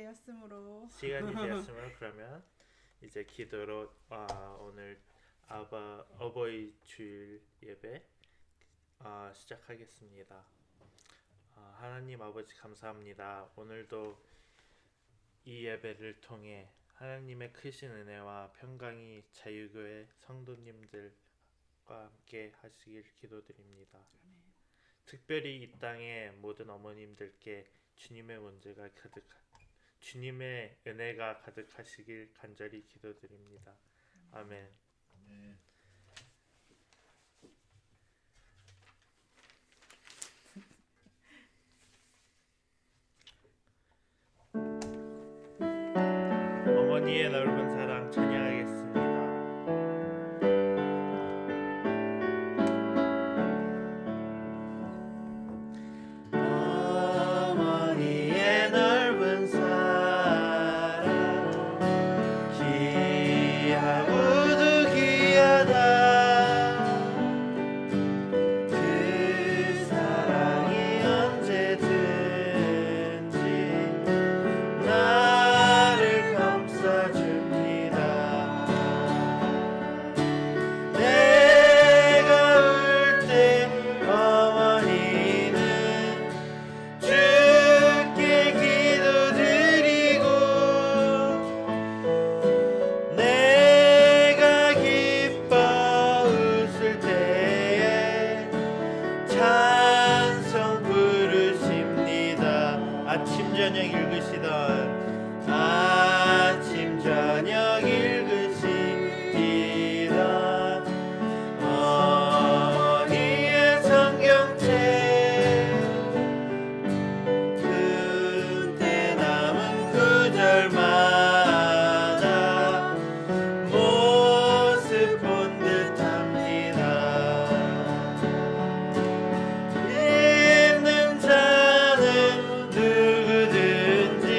되었으므로 그러면 이제 기도로 오늘 어버이 주일 예배 시작하겠습니다. 하나님 아버지 감사합니다. 오늘도 이 예배를 통해 하나님의 크신 은혜와 평강이 자유교회 성도님들과 함께 하시길 기도드립니다. 특별히 이 땅의 모든 어머님들께 주님의 은혜가 가득하시길 간절히 기도드립니다. 아멘. 어머니의 넓은 사랑 찬양하겠습니다. 어머니의 넓은 사랑 귀하고도 귀하다. 그 사랑이 언제든지 나를 감싸줍니다. 내가 울 때 어머니는 주께 기도드리고, 내가 기뻐 웃을 때에 찬송 부르십니다. 아침 저녁 읽으시던 어머니의 성경책, 그때 남은 구절마다 모습 본 듯합니다. 있는 자는 누구든지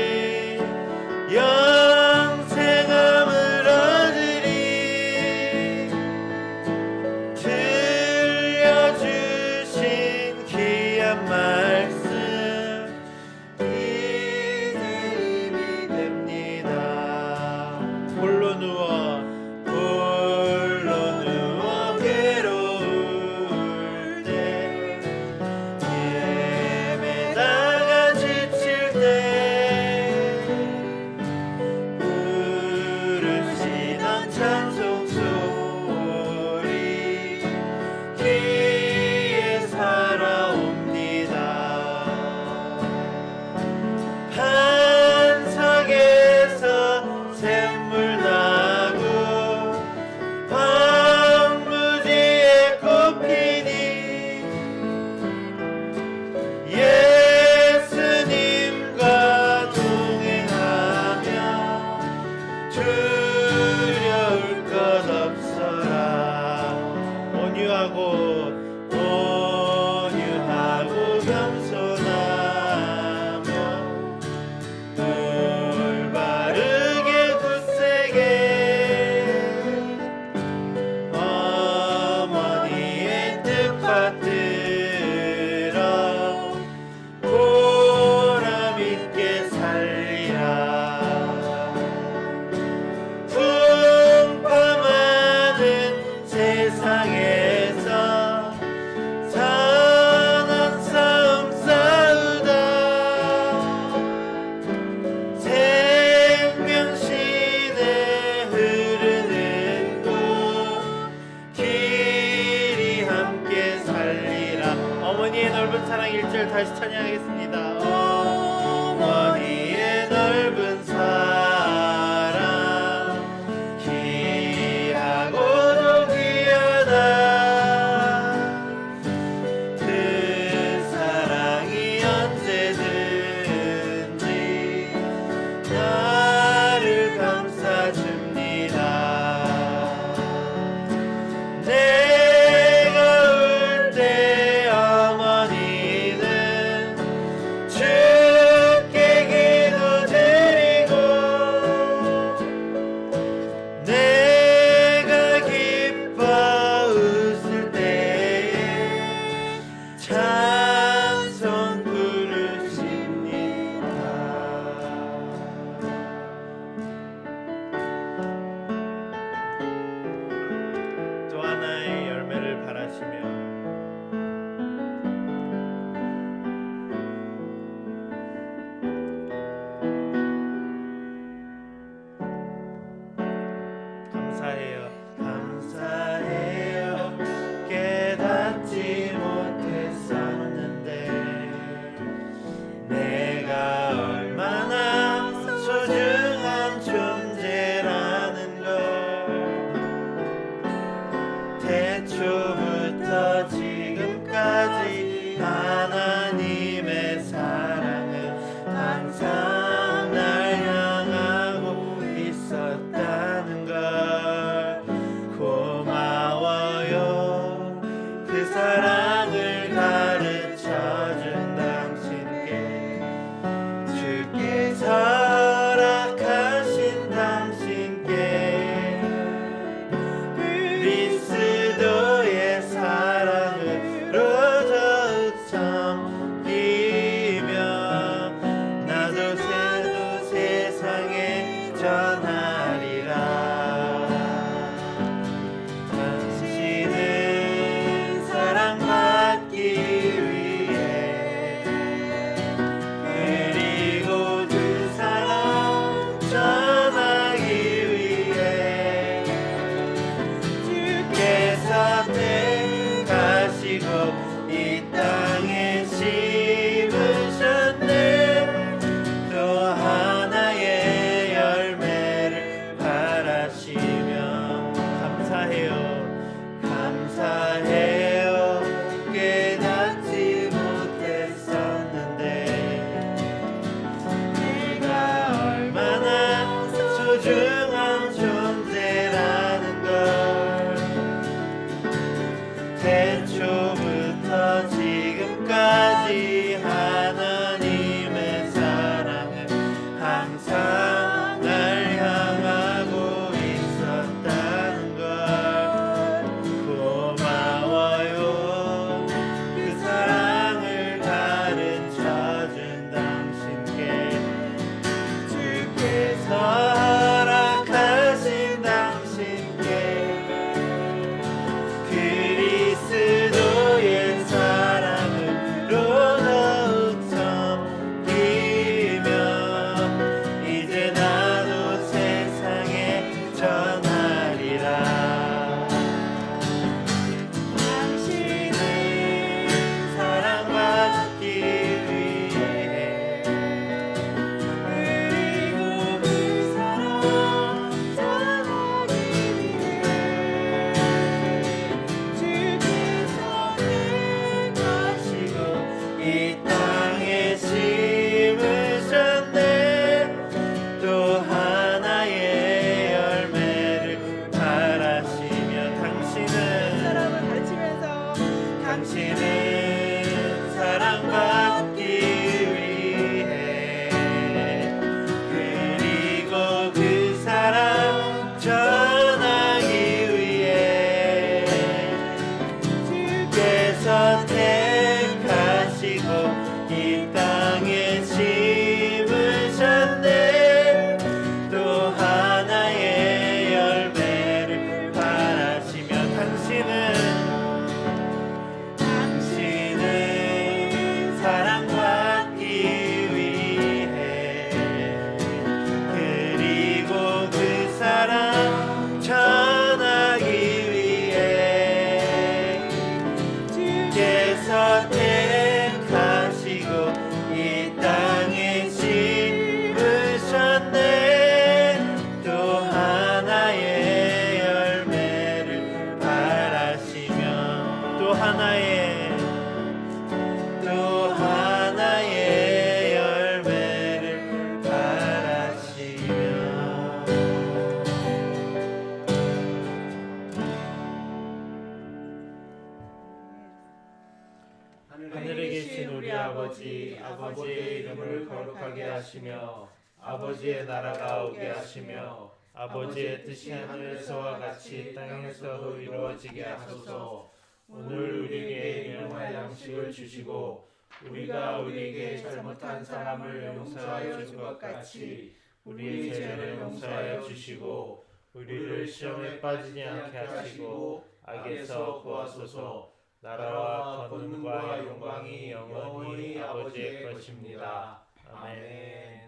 이름을 거룩하게 하시며 아버지의 나라가 오게 하시며 아버지의 뜻이 하늘에서와 같이 땅에서도 이루어지게 하소서. 오늘 우리에게 일용할 양식을 주시고 우리가 우리에게 잘못한 사람을 용서하여 준 것 같이 우리의 죄를 용서하여 주시고 우리를 시험에 빠지지 않게 하시고 악에서 구하소서. 나라와 권능과 영광이 영원히 아버지의 것입니다. 아멘.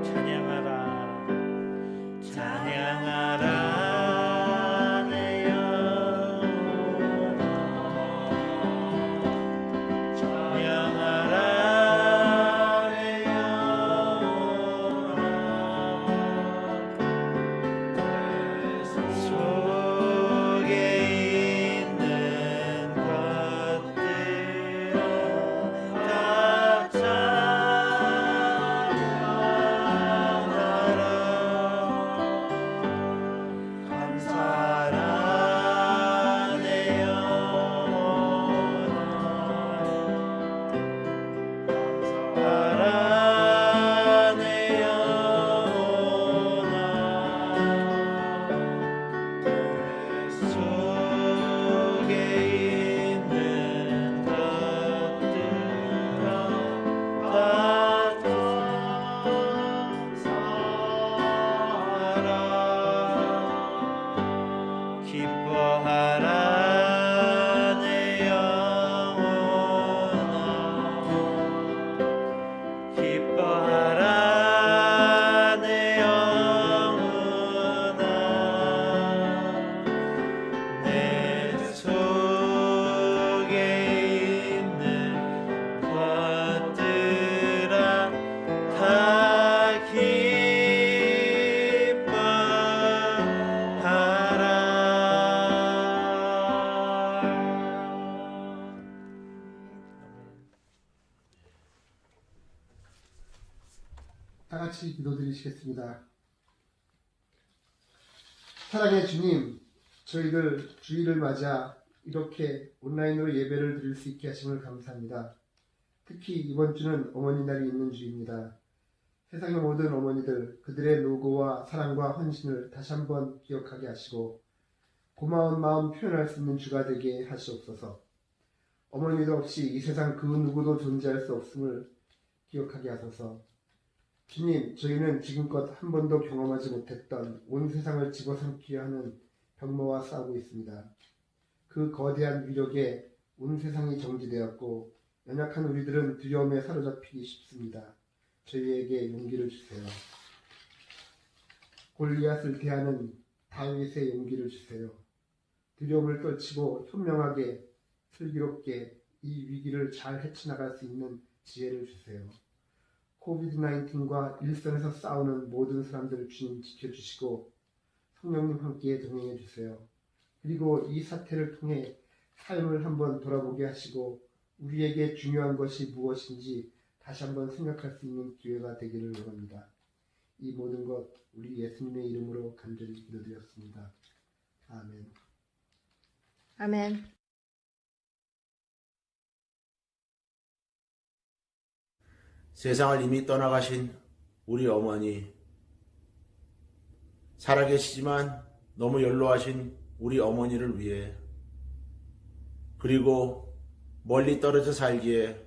찬양하라 찬양하라 내 영혼아 찬양하라 내 영혼아 속에 있는 것들아 다 찬양하라 감사하라 내 영혼아 감사하라 내 영혼아 속에 있는 것들아 다 감사하라 기뻐하라 내 영혼아 기뻐하라 내 영혼아 내 속에 있는 것들아 다 기뻐하라. 다 같이 기도드리시겠습니다. 사랑의 주님, 저희들 주일을 맞아 이렇게 온라인으로 예배를 드릴 수 있게 하심을 감사합니다. 특히 이번 주는 어머니 날이 있는 주입니다. 세상의 모든 어머니들, 그들의 노고와 사랑과 헌신을 다시 한번 기억하게 하시고 고마운 마음 표현할 수 있는 주가 되게 하시옵소서. 어머니도 없이 이 세상 그 누구도 존재할 수 없음을 기억하게 하소서. 주님, 저희는 지금껏 한 번도 경험하지 못했던 온 세상을 집어삼키려 하는 병魔와 싸우고 있습니다. 그 거대한 위력에 온 세상이 정지되었고 연약한 우리들은 두려움에 사로잡히기 쉽습니다. 저희에게 용기를 주세요. 골리앗을 대하는 다윗의 용기를 주세요. 두려움을 떨치고 현명하게 슬기롭게 이 위기를 잘 헤쳐나갈 수 있는 지혜를 주세요. 코비드-19과 일선에서 싸우는 모든 사람들을 주님 지켜주시고 성령님 함께 동행해 주세요. 그리고 이 사태를 통해 삶을 한번 돌아보게 하시고 우리에게 중요한 것이 무엇인지 다시 한번 생각할 수 있는 기회가 되기를 원합니다. 이 모든 것 우리 예수님의 이름으로 간절히 기도드렸습니다. 아멘. 아멘. 세상을 이미 떠나가신 우리 어머니, 살아계시지만 너무 연로하신 우리 어머니를 위해, 그리고 멀리 떨어져 살기에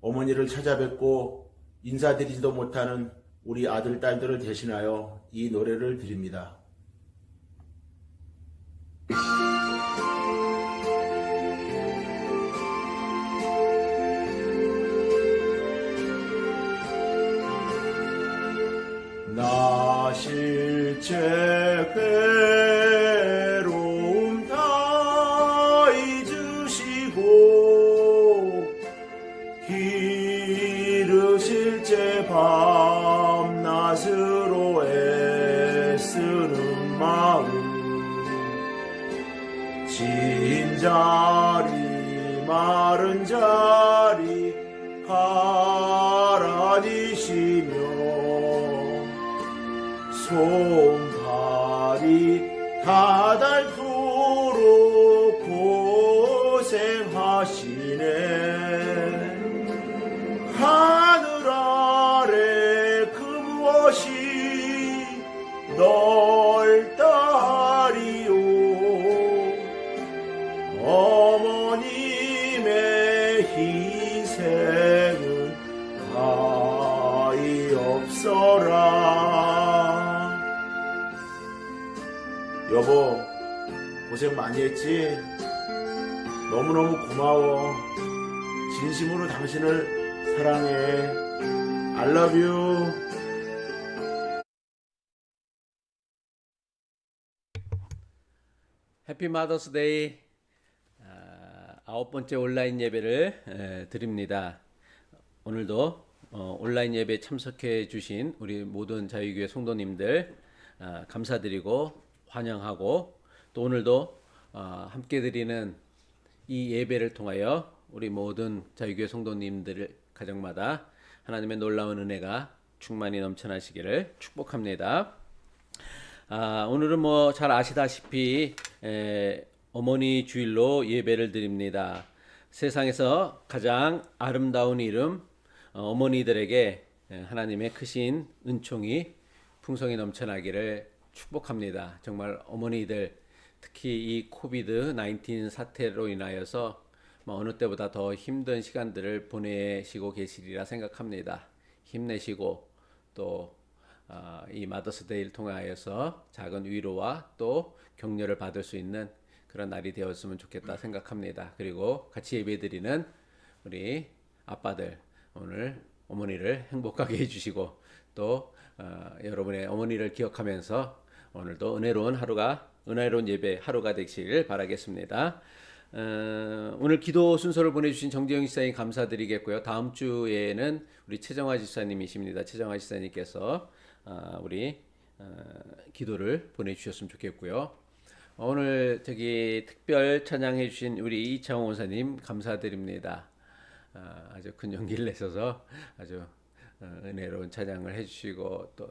어머니를 찾아뵙고 인사드리지도 못하는 우리 아들, 딸들을 대신하여 이 노래를 드립니다. 나 실제 괴로움 다 잊으시고 기르실 제 밤낮으로 애쓰는 마음 진자리 마른 자리 가라지시며 손발이 다 닳도록 고생 하늘 아래 그 무엇이 넓다리요. 어머님의 희생은 가히 없어라. 여보, 고생 많이 했지? 너무너무 고마워. 진심으로 당신을 사랑해. I love you. 해피 마더스데이. 9번째 온라인 예배를 드립니다. 오늘도 온라인 예배에 참석해 주신 우리 모든 자유교회 성도님들 감사드리고 환영하고, 또 오늘도 함께 드리는 이 예배를 통하여 우리 모든 자유교회 성도님들 가정마다 하나님의 놀라운 은혜가 충만히 넘쳐나시기를 축복합니다. 오늘은 뭐 잘 아시다시피 어머니 주일로 예배를 드립니다. 세상에서 가장 아름다운 이름 어머니들에게 하나님의 크신 은총이 풍성히 넘쳐나기를 축복합니다. 정말 어머니들, 특히 이 코비드 19 사태로 인하여서 어느 때보다 더 힘든 시간들을 보내시고 계시리라 생각합니다. 힘내시고 또 이 마더스데이를 통하여서 작은 위로와 또 격려를 받을 수 있는 그런 날이 되었으면 좋겠다 생각합니다. 그리고 같이 예배드리는 우리 아빠들, 오늘 어머니를 행복하게 해주시고 또 여러분의 어머니를 기억하면서 오늘도 은혜로운 예배 하루가 되시길 바라겠습니다. 오늘 기도 순서를 보내주신 정재영 지사님 감사드리겠고요. 다음 주에는 우리 최정화 지사님이십니다. 최정화 지사님께서 우리 기도를 보내주셨으면 좋겠고요. 오늘 특별 찬양해 주신 우리 이창호 원사님 감사드립니다. 아주 큰 용기를 내셔서 아주 은혜로운 찬양을 해주시고 또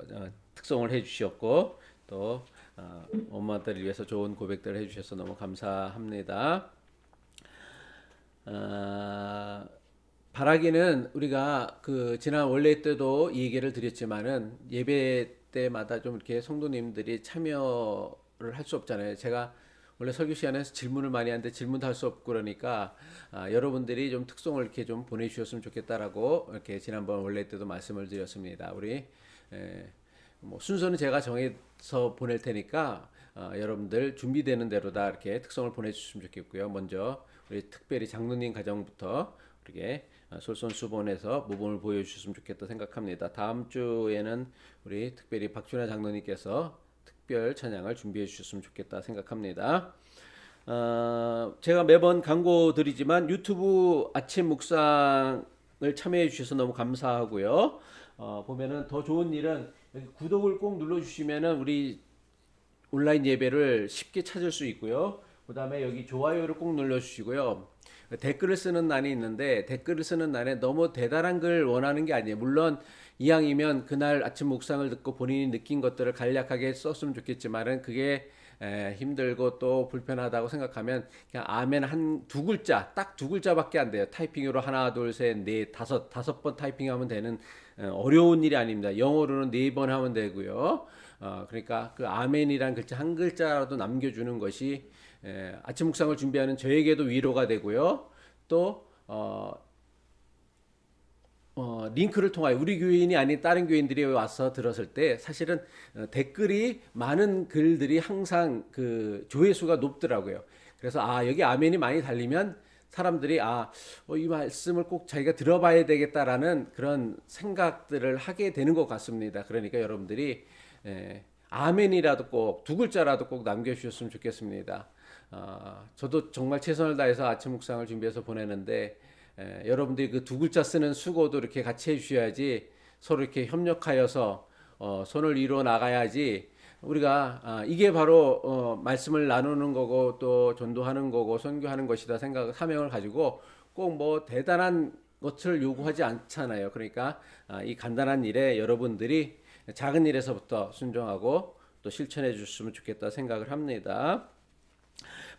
특송을 해주셨고 또 엄마들을 위해서 좋은 고백들을 해주셔서 너무 감사합니다. 바라기는 우리가 지난 원래 때도 이 얘기를 드렸지만은 예배 때마다 좀 이렇게 성도님들이 참여를 할 수 없잖아요. 제가 원래 설교 시간에서 질문을 많이 하는데 질문도 할 수 없고 그러니까 여러분들이 좀 특송을 이렇게 좀 보내주셨으면 좋겠다라고 이렇게 지난번 원래 때도 말씀을 드렸습니다. 우리 뭐 순서는 제가 정해서 보낼 테니까 여러분들 준비되는 대로 다 이렇게 특송을 보내주시면 좋겠고요. 먼저 우리 특별히 장로님 가정부터 이렇게 솔선수범해서 모범을 보여주셨으면 좋겠다 생각합니다. 다음 주에는 우리 특별히 박준하 장로님께서 특별 찬양을 준비해 주셨으면 좋겠다 생각합니다. 제가 매번 광고 드리지만 유튜브 아침 묵상을 참여해 주셔서 너무 감사하고요. 보면은 더 좋은 일은 여기 구독을 꼭 눌러주시면은 우리 온라인 예배를 쉽게 찾을 수 있고요. 그 다음에 여기 좋아요를 꼭 눌러주시고요. 댓글을 쓰는 난이 있는데 댓글을 쓰는 난에 너무 대단한 글 원하는 게 아니에요. 물론 이왕이면 그날 아침 묵상을 듣고 본인이 느낀 것들을 간략하게 썼으면 좋겠지만은 그게 힘들고 또 불편하다고 생각하면 그냥 아멘 한 두 글자, 딱 두 글자밖에 안 돼요. 타이핑으로 하나, 둘, 셋, 넷, 다섯 번 타이핑하면 되는 어려운 일이 아닙니다. 영어로는 4번 하면 되고요. 그러니까 그 아멘이란 글자 한 글자라도 남겨주는 것이 아침 묵상을 준비하는 저에게도 위로가 되고요. 또 링크를 통하여 우리 교인이 아닌 다른 교인들이 와서 들었을 때 사실은 댓글이 많은 글들이 항상 그 조회수가 높더라고요. 그래서 여기 아멘이 많이 달리면 사람들이 이 말씀을 꼭 자기가 들어봐야 되겠다라는 그런 생각들을 하게 되는 것 같습니다. 그러니까 여러분들이 아멘이라도 꼭 두 글자라도 꼭 남겨주셨으면 좋겠습니다. 저도 정말 최선을 다해서 아침 묵상을 준비해서 보내는데 여러분들이 그 두 글자 쓰는 수고도 이렇게 같이 해주셔야지 서로 이렇게 협력하여서 손을 이루어 나가야지 우리가 이게 바로 말씀을 나누는 거고 또 전도하는 거고 선교하는 것이다 사명을 가지고 꼭 뭐 대단한 것을 요구하지 않잖아요. 그러니까 이 간단한 일에 여러분들이 작은 일에서부터 순종하고 또 실천해 주셨으면 좋겠다 생각을 합니다.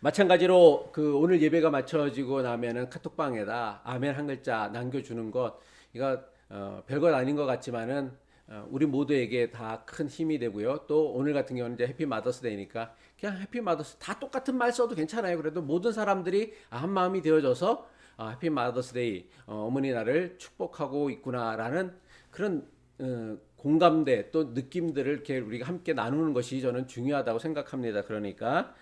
마찬가지로 그 오늘 예배가 마쳐지고 나면은 카톡방에다 아멘 한 글자 남겨주는 것, 이거 별것 아닌 것 같지만은 우리 모두에게 다 큰 힘이 되고요. 또 오늘 같은 경우는 이제 해피 마더스데이니까 그냥 해피 마더스 다 똑같은 말 써도 괜찮아요. 그래도 모든 사람들이 한 마음이 되어져서 해피 마더스데이, 어머니 날을 축복하고 있구나라는 그런 공감대 또 느낌들을 이렇게 우리가 함께 나누는 것이 저는 중요하다고 생각합니다. 그러니까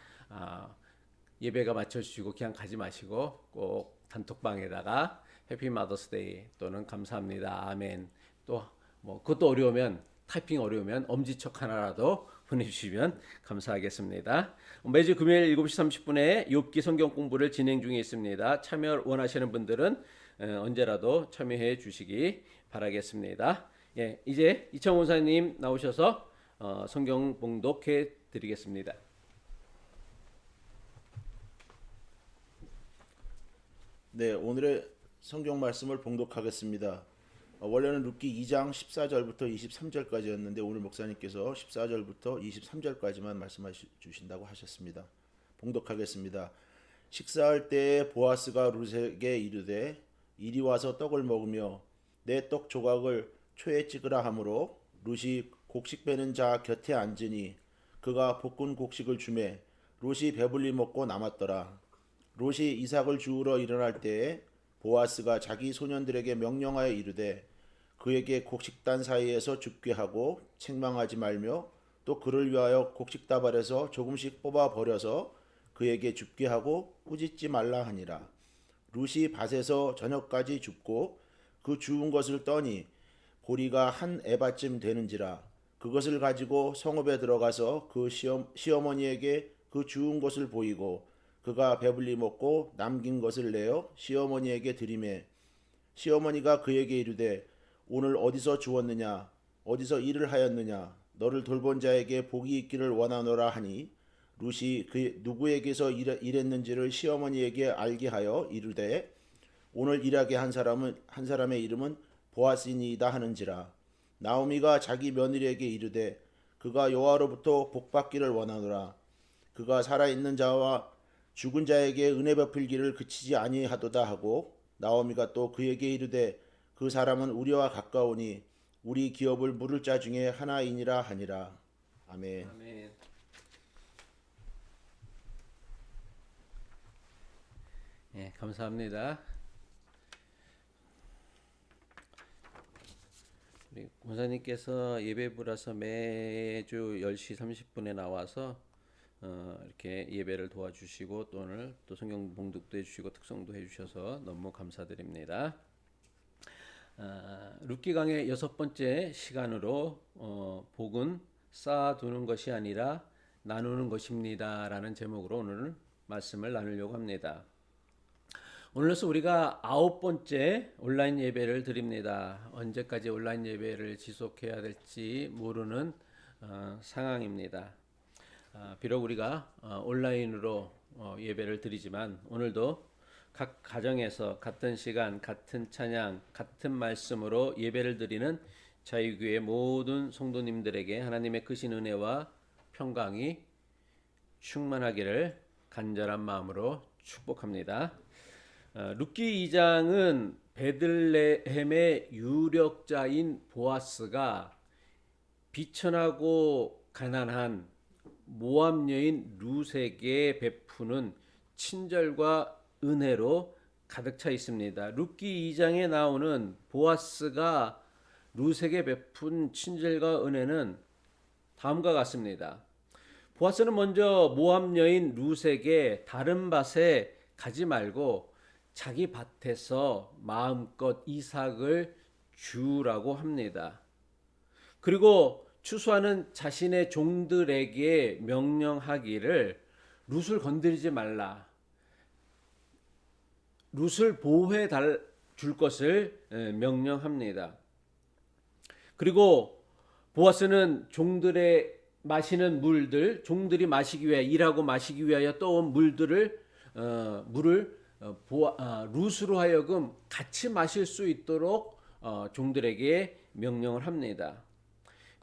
예배가 마쳐지시고 그냥 가지 마시고 꼭 단톡방에다가 해피 마더스데이 또는 감사합니다, 아멘, 또 뭐 그것도 어려우면 타이핑 어려우면 엄지척 하나라도 보내주시면 감사하겠습니다. 매주 금요일 7시 30분에 욥기 성경 공부를 진행 중에 있습니다. 참여 원하시는 분들은 언제라도 참여해 주시기 바라겠습니다. 예, 이제 이창호 원사님 나오셔서 성경 봉독해 드리겠습니다. 네, 오늘의 성경 말씀을 봉독하겠습니다. 원래는 룻기 2장 14절부터 23절까지였는데 오늘 목사님께서 14절부터 23절까지만 말씀해 주신다고 하셨습니다. 봉독하겠습니다. 식사할 때에 보아스가 룻에게 이르되 이리 와서 떡을 먹으며 내 떡 조각을 초에 찍으라 하므로 룻이 곡식 베는 자 곁에 앉으니 그가 볶은 곡식을 주매 룻이 배불리 먹고 남았더라. 룻이 이삭을 주우러 일어날 때에 보아스가 자기 소년들에게 명령하여 이르되 그에게 곡식단 사이에서 줍게 하고 책망하지 말며 또 그를 위하여 곡식다발에서 조금씩 뽑아 버려서 그에게 줍게 하고 꾸짖지 말라 하니라. 룻이 밭에서 저녁까지 줍고 그 주운 것을 떠니 보리가 한 에바쯤 되는지라. 그것을 가지고 성읍에 들어가서 그 시어머니에게 그 주운 것을 보이고 그가 배불리 먹고 남긴 것을 내어 시어머니에게 드리매 시어머니가 그에게 이르되 오늘 어디서 주웠느냐 어디서 일을 하였느냐 너를 돌본 자에게 복이 있기를 원하노라 하니 룻이 그 누구에게서 일했는지를 시어머니에게 알게 하여 이르되 오늘 일하게 한 사람의 이름은 보아스니이다 하는지라. 나오미가 자기 며느리에게 이르되 그가 여호와로부터 복받기를 원하노라. 그가 살아있는 자와 죽은 자에게 은혜 베풀기를 그치지 아니하도다 하고 나오미가 또 그에게 이르되 그 사람은 우리와 가까우니 우리 기업을 물을 자 중에 하나이니라 하니라. 아멘. 아멘. 예, 감사합니다. 우리 권사님께서 예배부라서 매주 10시 30분에 나와서 이렇게 예배를 도와주시고 또 오늘 또 성경 봉독도 해주시고 특성도 해주셔서 너무 감사드립니다. 룻기 강의 6번째 시간으로 복은 쌓아두는 것이 아니라 나누는 것입니다 라는 제목으로 오늘 말씀을 나누려고 합니다. 오늘로서 우리가 9번째 온라인 예배를 드립니다. 언제까지 온라인 예배를 지속해야 될지 모르는 상황입니다. 비록 우리가 온라인으로 예배를 드리지만 오늘도 각 가정에서 같은 시간, 같은 찬양, 같은 말씀으로 예배를 드리는 자유교회 모든 성도님들에게 하나님의 크신 은혜와 평강이 충만하기를 간절한 마음으로 축복합니다. 룻기 2장은 베들레헴의 유력자인 보아스가 비천하고 가난한 모압 여인 룻에게 베푸는 친절과 은혜로 가득 차 있습니다. 룻기 2장에 나오는 보아스가 룻에게 베푼 친절과 은혜는 다음과 같습니다. 보아스는 먼저 모압 여인 룻에게 다른 밭에 가지 말고 자기 밭에서 마음껏 이삭을 주라고 합니다. 그리고 추수하는 자신의 종들에게 명령하기를 룻을 건드리지 말라. 룻을 보호해 줄 것을 명령합니다. 그리고 보아스는 종들의 마시는 물들, 종들이 마시기 위해 일하고 마시기 위하여 떠온 물을 룻으로 하여금 같이 마실 수 있도록 종들에게 명령을 합니다.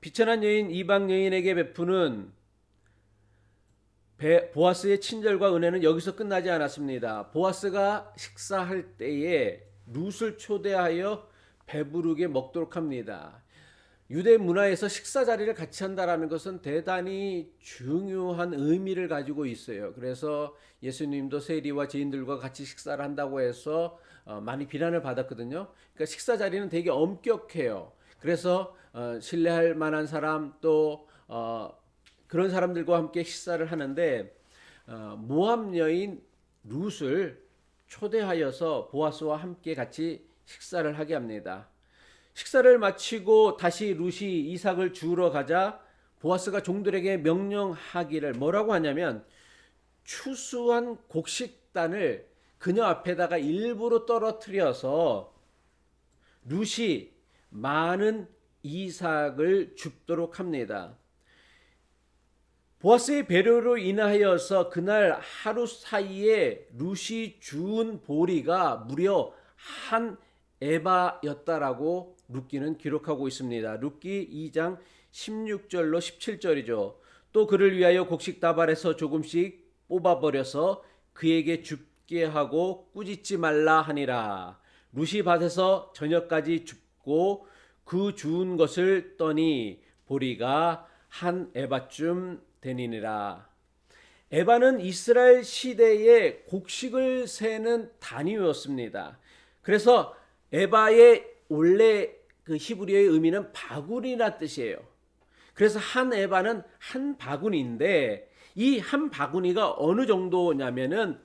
비천한 여인 이방 여인에게 베푸는 보아스의 친절과 은혜는 여기서 끝나지 않았습니다. 보아스가 식사할 때에 룻을 초대하여 배부르게 먹도록 합니다. 유대 문화에서 식사 자리를 같이 한다라는 것은 대단히 중요한 의미를 가지고 있어요. 그래서 예수님도 세리와 죄인들과 같이 식사를 한다고 해서 많이 비난을 받았거든요. 그러니까 식사 자리는 되게 엄격해요. 그래서 신뢰할 만한 사람 또 그런 사람들과 함께 식사를 하는데 모압 여인 룻을 초대하여서 보아스와 함께 같이 식사를 하게 합니다. 식사를 마치고 다시 룻이 이삭을 주우러 가자 보아스가 종들에게 명령하기를 뭐라고 하냐면 추수한 곡식단을 그녀 앞에다가 일부러 떨어뜨려서 룻이 많은 이삭을 줍도록 합니다. 보아스의 배려로 인하여서 그날 하루 사이에 룻이 주운 보리가 무려 한 에바였다라고 룻기는 기록하고 있습니다. 룻기 2장 16절로 17절이죠. 또 그를 위하여 곡식 다발에서 조금씩 뽑아버려서 그에게 줍게 하고 꾸짖지 말라 하니라. 룻이 밭에서 저녁까지 줍고 그 주운 것을 떠니 보리가 한 에바쯤 되니라. 에바는 이스라엘 시대의 곡식을 세는 단위였습니다. 그래서 에바의 원래 그 히브리어의 의미는 바구니라 뜻이에요. 그래서 한 에바는 한 바구니인데 이 한 바구니가 어느 정도냐면은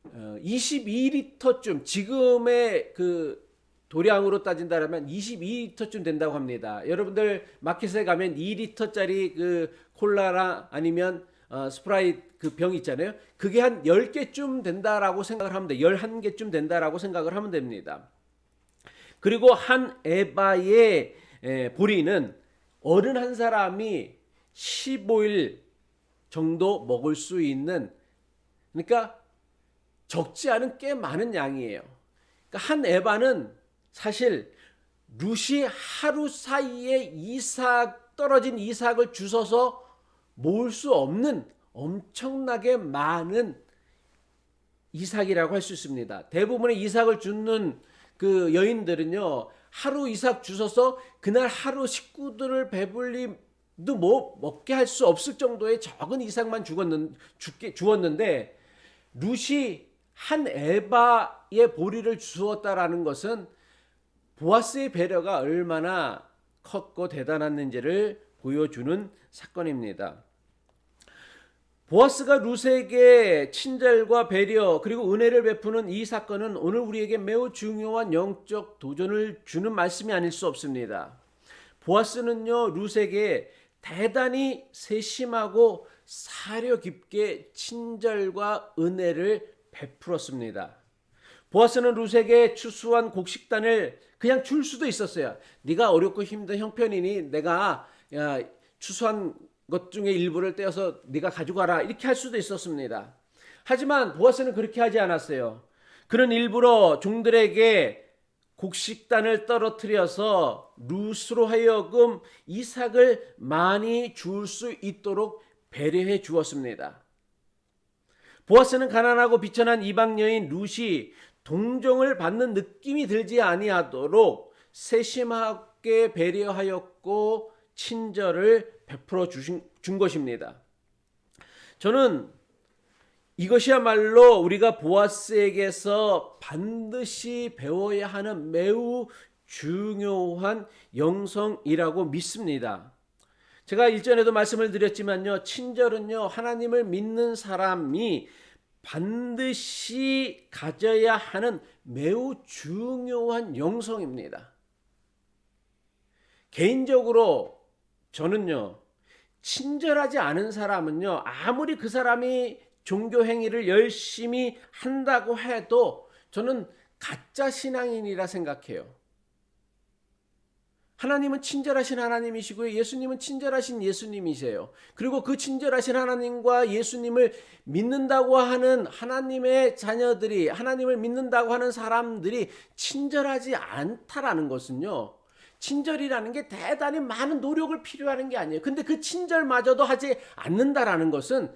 22리터쯤 지금의 그 도량으로 따진다면 22리터쯤 된다고 합니다. 여러분들 마켓에 가면 2리터짜리 그 콜라랑 아니면 스프라이트 그 병 있잖아요. 그게 한 10개쯤 된다라고 생각을 하면 돼. 11개쯤 된다라고 생각을 하면 됩니다. 그리고 한 에바의 보리는 어른 한 사람이 15일 정도 먹을 수 있는, 그러니까 적지 않은 꽤 많은 양이에요. 그러니까 한 에바는 사실 룻이 하루 사이에 떨어진 이삭을 주워서 모을 수 없는 엄청나게 많은 이삭이라고 할 수 있습니다. 대부분의 이삭을 줍는 그 여인들은요, 하루 이삭 주워서 그날 하루 식구들을 배불리도 먹게 할 수 없을 정도의 적은 이삭만 주었는데 룻이 한 에바의 보리를 주었다라는 것은 보아스의 배려가 얼마나 컸고 대단했는지를 보여주는 사건입니다. 보아스가 룻에게 친절과 배려 그리고 은혜를 베푸는 이 사건은 오늘 우리에게 매우 중요한 영적 도전을 주는 말씀이 아닐 수 없습니다. 보아스는요, 룻에게 대단히 세심하고 사려 깊게 친절과 은혜를 베풀었습니다. 보아스는 룻에게 추수한 곡식단을 그냥 줄 수도 있었어요. 네가 어렵고 힘든 형편이니 내가 추수한 것 중에 일부를 떼어서 네가 가져가라 이렇게 할 수도 있었습니다. 하지만 보아스는 그렇게 하지 않았어요. 그는 일부러 종들에게 곡식단을 떨어뜨려서 룻으로 하여금 이삭을 많이 줄 수 있도록 배려해 주었습니다. 보아스는 가난하고 비천한 이방 여인 룻이 동정을 받는 느낌이 들지 아니하도록 세심하게 배려하였고 친절을 베풀어 준 것입니다. 저는 이것이야말로 우리가 보아스에게서 반드시 배워야 하는 매우 중요한 영성이라고 믿습니다. 제가 일전에도 말씀을 드렸지만요, 친절은요, 하나님을 믿는 사람이 반드시 가져야 하는 매우 중요한 영성입니다. 개인적으로 저는요, 친절하지 않은 사람은요, 아무리 그 사람이 종교 행위를 열심히 한다고 해도 저는 가짜 신앙인이라 생각해요. 하나님은 친절하신 하나님이시고요, 예수님은 친절하신 예수님이세요. 그리고 그 친절하신 하나님과 예수님을 믿는다고 하는 하나님의 자녀들이, 하나님을 믿는다고 하는 사람들이 친절하지 않다라는 것은요, 친절이라는 게 대단히 많은 노력을 필요하는 게 아니에요. 근데 그 친절마저도 하지 않는다라는 것은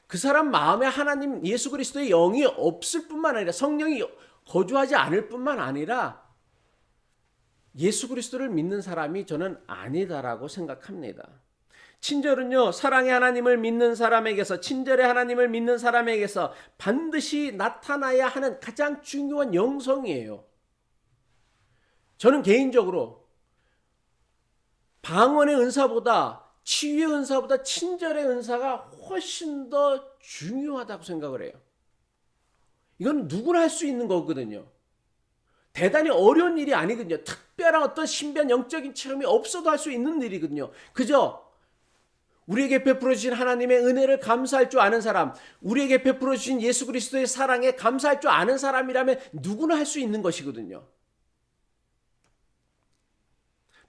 그 사람 마음에 하나님 예수 그리스도의 영이 없을 뿐만 아니라 성령이 거주하지 않을 뿐만 아니라 예수 그리스도를 믿는 사람이 저는 아니다라고 생각합니다. 친절은요, 사랑의 하나님을 믿는 사람에게서, 친절의 하나님을 믿는 사람에게서 반드시 나타나야 하는 가장 중요한 영성이에요. 저는 개인적으로 방언의 은사보다, 치유의 은사보다 친절의 은사가 훨씬 더 중요하다고 생각을 해요. 이건 누구나 할 수 있는 거거든요. 대단히 어려운 일이 아니거든요. 특별한 어떤 신비한 영적인 체험이 없어도 할 수 있는 일이거든요. 그저 우리에게 베풀어 주신 하나님의 은혜를 감사할 줄 아는 사람, 우리에게 베풀어 주신 예수 그리스도의 사랑에 감사할 줄 아는 사람이라면 누구나 할 수 있는 것이거든요.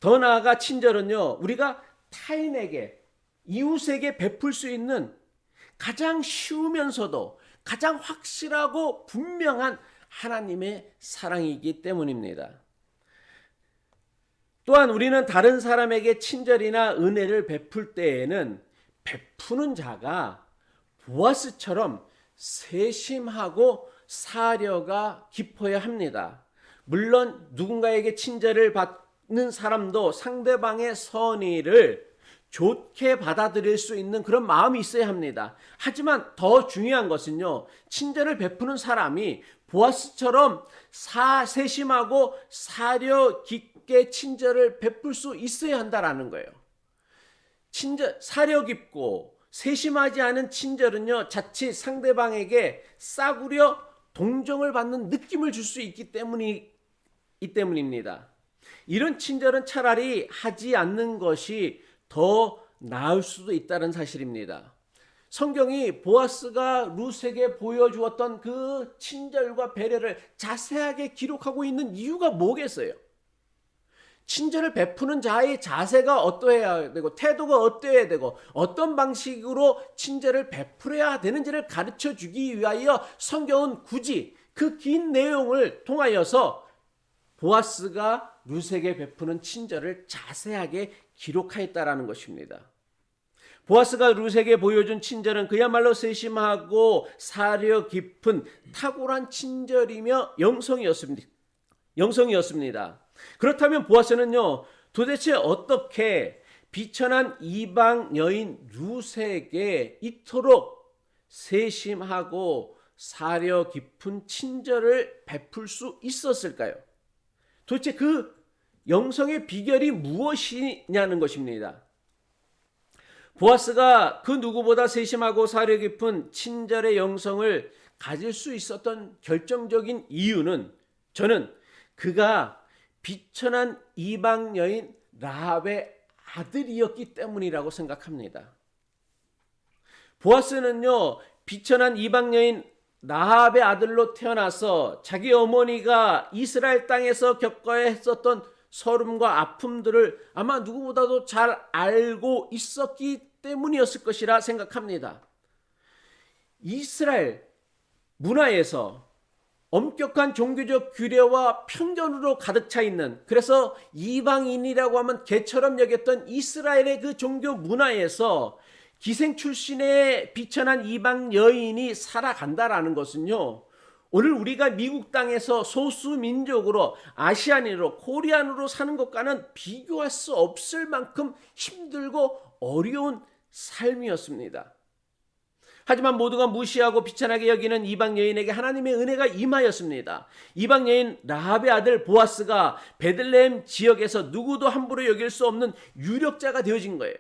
더 나아가 친절은요, 우리가 타인에게, 이웃에게 베풀 수 있는 가장 쉬우면서도 가장 확실하고 분명한 하나님의 사랑이기 때문입니다. 또한 우리는 다른 사람에게 친절이나 은혜를 베풀 때에는 베푸는 자가 보아스처럼 세심하고 사려가 깊어야 합니다. 물론 누군가에게 친절을 받는 사람도 상대방의 선의를 좋게 받아들일 수 있는 그런 마음이 있어야 합니다. 하지만 더 중요한 것은요, 친절을 베푸는 사람이 보아스처럼 세심하고 사려 깊게 친절을 베풀 수 있어야 한다라는 거예요. 사려 깊고 세심하지 않은 친절은요, 자칫 상대방에게 싸구려 동정을 받는 느낌을 줄 수 있기 때문입니다. 이런 친절은 차라리 하지 않는 것이 더 나을 수도 있다는 사실입니다. 성경이 보아스가 룻에게 보여주었던 그 친절과 배려를 자세하게 기록하고 있는 이유가 뭐겠어요? 친절을 베푸는 자의 자세가 어떠해야 되고 태도가 어떠해야 되고 어떤 방식으로 친절을 베풀어야 되는지를 가르쳐 주기 위하여 성경은 굳이 그 긴 내용을 통하여서 보아스가 룻에게 베푸는 친절을 자세하게 기록하였다라는 것입니다. 보아스가 룻에게 보여준 친절은 그야말로 세심하고 사려 깊은 탁월한 친절이며 영성이었습니다. 그렇다면 보아스는요, 도대체 어떻게 비천한 이방 여인 룻에게 이토록 세심하고 사려 깊은 친절을 베풀 수 있었을까요? 도대체 그 영성의 비결이 무엇이냐는 것입니다. 보아스가 그 누구보다 세심하고 사려 깊은 친절의 영성을 가질 수 있었던 결정적인 이유는 저는 그가 비천한 이방 여인 라합의 아들이었기 때문이라고 생각합니다. 보아스는요, 비천한 이방 여인 라합의 아들로 태어나서 자기 어머니가 이스라엘 땅에서 겪어야 했었던 서름과 아픔들을 아마 누구보다도 잘 알고 있었기 때문이었을 것이라 생각합니다. 이스라엘 문화에서 엄격한 종교적 규례와 편견으로 가득 차 있는, 그래서 이방인이라고 하면 개처럼 여겼던 이스라엘의 그 종교 문화에서 기생 출신의 비천한 이방 여인이 살아간다라는 것은요, 오늘 우리가 미국 땅에서 소수 민족으로 아시안으로 코리안으로 사는 것과는 비교할 수 없을 만큼 힘들고 어려운 삶이었습니다. 하지만 모두가 무시하고 비천하게 여기는 이방 여인에게 하나님의 은혜가 임하였습니다. 이방 여인 라합의 아들 보아스가 베들레헴 지역에서 누구도 함부로 여길 수 없는 유력자가 되어진 거예요.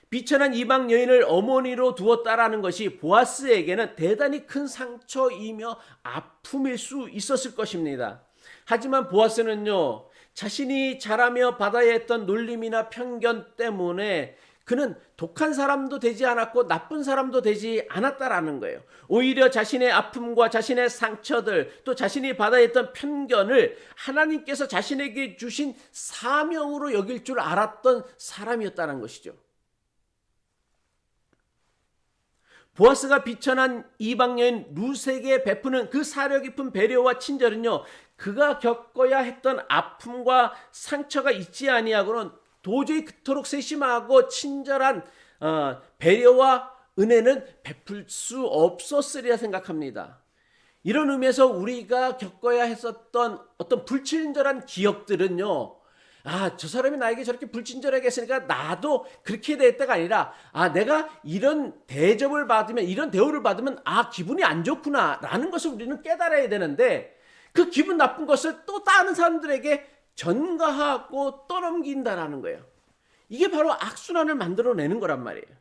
비천한 이방 여인을 어머니로 두었다라는 것이 보아스에게는 대단히 큰 상처이며 아픔일 수 있었을 것입니다. 하지만 보아스는요, 자신이 자라며 받아야 했던 놀림이나 편견 때문에 그는 독한 사람도 되지 않았고 나쁜 사람도 되지 않았다라는 거예요. 오히려 자신의 아픔과 자신의 상처들, 또 자신이 받아야 했던 편견을 하나님께서 자신에게 주신 사명으로 여길 줄 알았던 사람이었다는 것이죠. 보아스가 비천한 이방 여인 룻에게 베푸는 그 사려 깊은 배려와 친절은요, 그가 겪어야 했던 아픔과 상처가 있지 아니하고는 도저히 그토록 세심하고 친절한 배려와 은혜는 베풀 수 없었으리라 생각합니다. 이런 의미에서 우리가 겪어야 했었던 어떤 불친절한 기억들은요, 저 사람이 나에게 저렇게 불친절하게 했으니까 나도 그렇게 될 때가 아니라, 내가 이런 대접을 받으면, 이런 대우를 받으면, 기분이 안 좋구나, 라는 것을 우리는 깨달아야 되는데, 그 기분 나쁜 것을 또 다른 사람들에게 전가하고 떠넘긴다라는 거예요. 이게 바로 악순환을 만들어내는 거란 말이에요.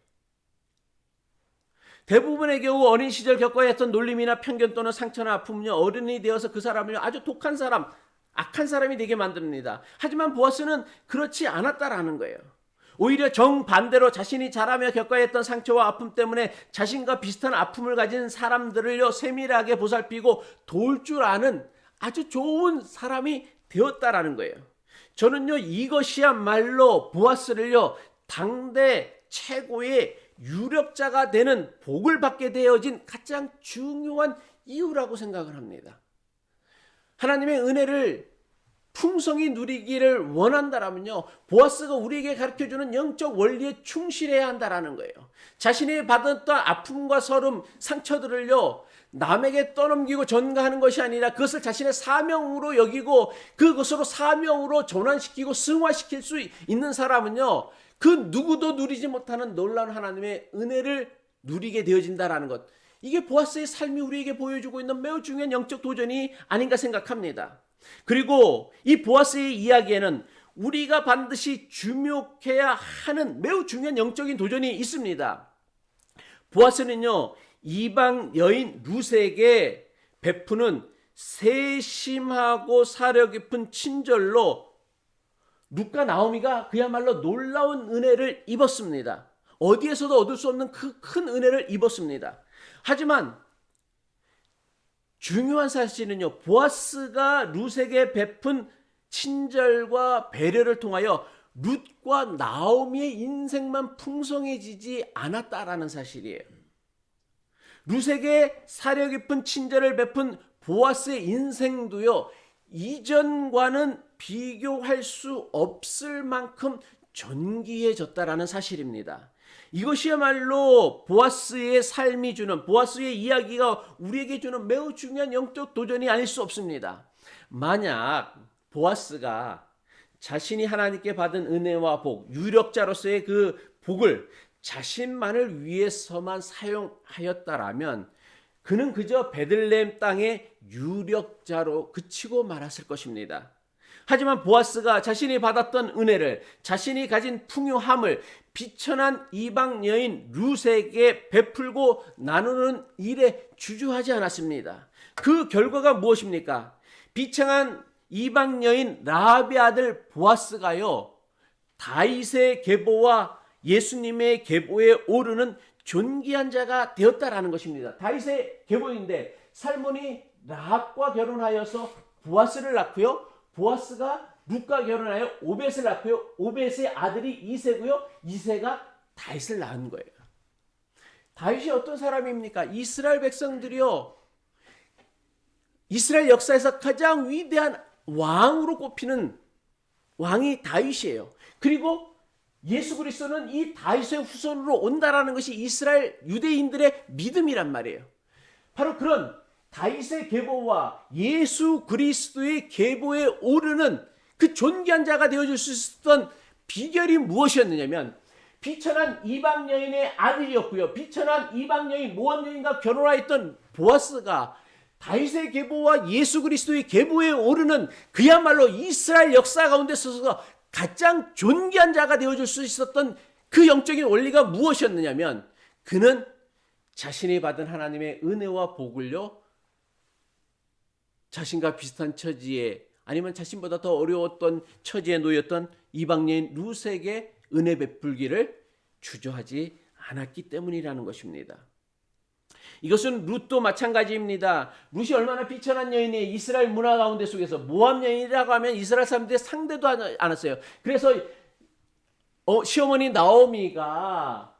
대부분의 경우 어린 시절 겪어야 했던 놀림이나 편견 또는 상처나 아픔은요, 어른이 되어서 그 사람을 아주 독한 사람, 악한 사람이 되게 만듭니다. 하지만 보아스는 그렇지 않았다라는 거예요. 오히려 정반대로 자신이 자라며 겪어야 했던 상처와 아픔 때문에 자신과 비슷한 아픔을 가진 사람들을요, 세밀하게 보살피고 도울 줄 아는 아주 좋은 사람이 되었다라는 거예요. 저는요, 이것이야말로 보아스를요, 당대 최고의 유력자가 되는 복을 받게 되어진 가장 중요한 이유라고 생각을 합니다. 하나님의 은혜를 풍성히 누리기를 원한다라면요, 보아스가 우리에게 가르쳐주는 영적 원리에 충실해야 한다라는 거예요. 자신이 받았던 아픔과 서름, 상처들을요, 남에게 떠넘기고 전가하는 것이 아니라 그것을 자신의 사명으로 여기고 그것으로 사명으로 전환시키고 승화시킬 수 있는 사람은요, 그 누구도 누리지 못하는 놀라운 하나님의 은혜를 누리게 되어진다라는 것. 이게 보아스의 삶이 우리에게 보여주고 있는 매우 중요한 영적 도전이 아닌가 생각합니다. 그리고 이 보아스의 이야기에는 우리가 반드시 주목해야 하는 매우 중요한 영적인 도전이 있습니다. 보아스는요, 이방 여인 룻에게 베푸는 세심하고 사려 깊은 친절로 룻과 나오미가 그야말로 놀라운 은혜를 입었습니다. 어디에서도 얻을 수 없는 그 큰 은혜를 입었습니다. 하지만 중요한 사실은요, 보아스가 룻에게 베푼 친절과 배려를 통하여 룻과 나오미의 인생만 풍성해지지 않았다라는 사실이에요. 룻에게 사려 깊은 친절을 베푼 보아스의 인생도요, 이전과는 비교할 수 없을 만큼 존귀해졌다라는 사실입니다. 이것이야말로 보아스의 삶이 주는, 보아스의 이야기가 우리에게 주는 매우 중요한 영적 도전이 아닐 수 없습니다. 만약 보아스가 자신이 하나님께 받은 은혜와 복, 유력자로서의 그 복을 자신만을 위해서만 사용하였다라면 그는 그저 베들레헴 땅의 유력자로 그치고 말았을 것입니다. 하지만 보아스가 자신이 받았던 은혜를, 자신이 가진 풍요함을 비천한 이방 여인 룻에게 베풀고 나누는 일에 주저하지 않았습니다. 그 결과가 무엇입니까? 비천한 이방 여인 라합의 아들 보아스가요, 다윗의 계보와 예수님의 계보에 오르는 존귀한 자가 되었다라는 것입니다. 다윗의 계보인데 살몬이 라합과 결혼하여서 보아스를 낳고요, 보아스가 룻과 결혼하여 오벳을 낳고요, 오벳의 아들이 이새고요, 이새가 다윗을 낳은 거예요. 다윗이 어떤 사람입니까? 이스라엘 백성들이요, 이스라엘 역사에서 가장 위대한 왕으로 꼽히는 왕이 다윗이에요. 그리고 예수 그리스도는 이 다윗의 후손으로 온다라는 것이 이스라엘 유대인들의 믿음이란 말이에요. 바로 그런 다윗의 계보와 예수 그리스도의 계보에 오르는 그 존귀한 자가 되어줄 수 있었던 비결이 무엇이었느냐면, 비천한 이방 여인의 아들이었고요, 비천한 이방 여인 모압 여인과 결혼하였던 보아스가 다윗의 계보와 예수 그리스도의 계보에 오르는 그야말로 이스라엘 역사 가운데 서서 가장 존귀한 자가 되어줄 수 있었던 그 영적인 원리가 무엇이었느냐면, 그는 자신이 받은 하나님의 은혜와 복을요, 자신과 비슷한 처지에, 아니면 자신보다 더 어려웠던 처지에 놓였던 이방 여인 룻에게 은혜 베풀기를 주저하지 않았기 때문이라는 것입니다. 이것은 룻도 마찬가지입니다. 룻이 얼마나 비천한 여인이에요. 이스라엘 문화 가운데 속에서 모압 여인이라고 하면 이스라엘 사람들이 상대도 않았어요. 그래서 시어머니 나오미가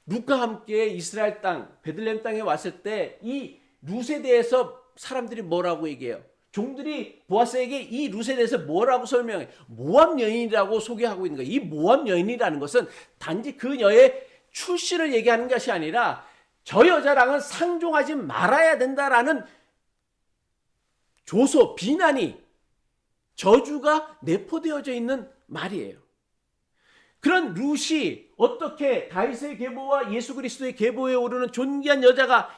룻과 함께 이스라엘 땅 베들레헴 땅에 왔을 때 이 룻에 대해서 사람들이 뭐라고 얘기해요? 종들이 보아스에게 이 룻에 대해서 뭐라고 설명해? 모압 여인이라고 소개하고 있는 거예요. 이 모압 여인이라는 것은 단지 그녀의 출신을 얘기하는 것이 아니라 저 여자랑은 상종하지 말아야 된다라는 조소, 비난이, 저주가 내포되어져 있는 말이에요. 그런 룻이 어떻게 다윗의 계보와 예수 그리스도의 계보에 오르는 존귀한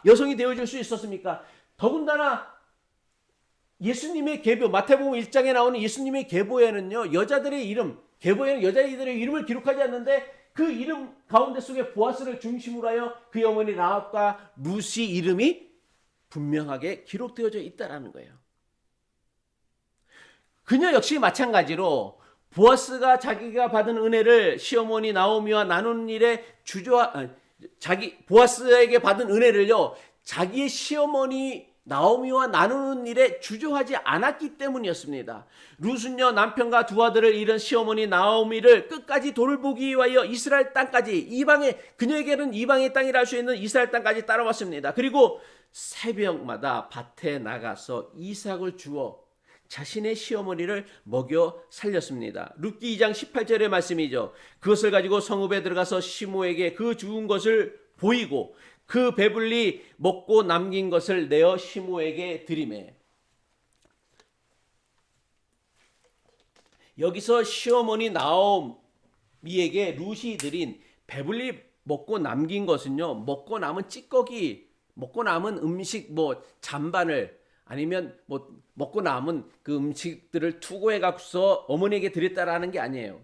여성이 되어줄 수 있었습니까? 더군다나 예수님의 계보, 마태복음 1장에 나오는 예수님의 계보에는요, 여자들의 이름, 계보에는 여자들의 이름을 기록하지 않는데 그 이름 가운데 속에 보아스를 중심으로 하여 그의 어머니 라합과 룻이 이름이 분명하게 기록되어져 있다라는 거예요. 그녀 역시 마찬가지로 보아스가 자기가 받은 은혜를 시어머니 나오미와 나누는 일에 보아스에게 받은 은혜를요, 자기의 시어머니 나오미와 나누는 일에 주저하지 않았기 때문이었습니다. 룻은요, 남편과 두 아들을 잃은 시어머니 나오미를 끝까지 돌보기 위하여 이스라엘 땅까지, 그녀에게는 이방의 땅이라 할 수 있는 이스라엘 땅까지 따라왔습니다. 그리고 새벽마다 밭에 나가서 이삭을 주어 자신의 시어머니를 먹여 살렸습니다. 룻기 2장 18절의 말씀이죠. 그것을 가지고 성읍에 들어가서 시므에게 그 주운 것을 보이고 그 배불리 먹고 남긴 것을 내어 시므에게 드리매. 여기서 시어머니 나오미에게 룻이 드린 배불리 먹고 남긴 것은요, 먹고 남은 찌꺼기, 먹고 남은 음식 잔반을, 아니면 먹고 남은 그 음식들을 투고해 갖고서 어머니에게 드렸다라는 게 아니에요.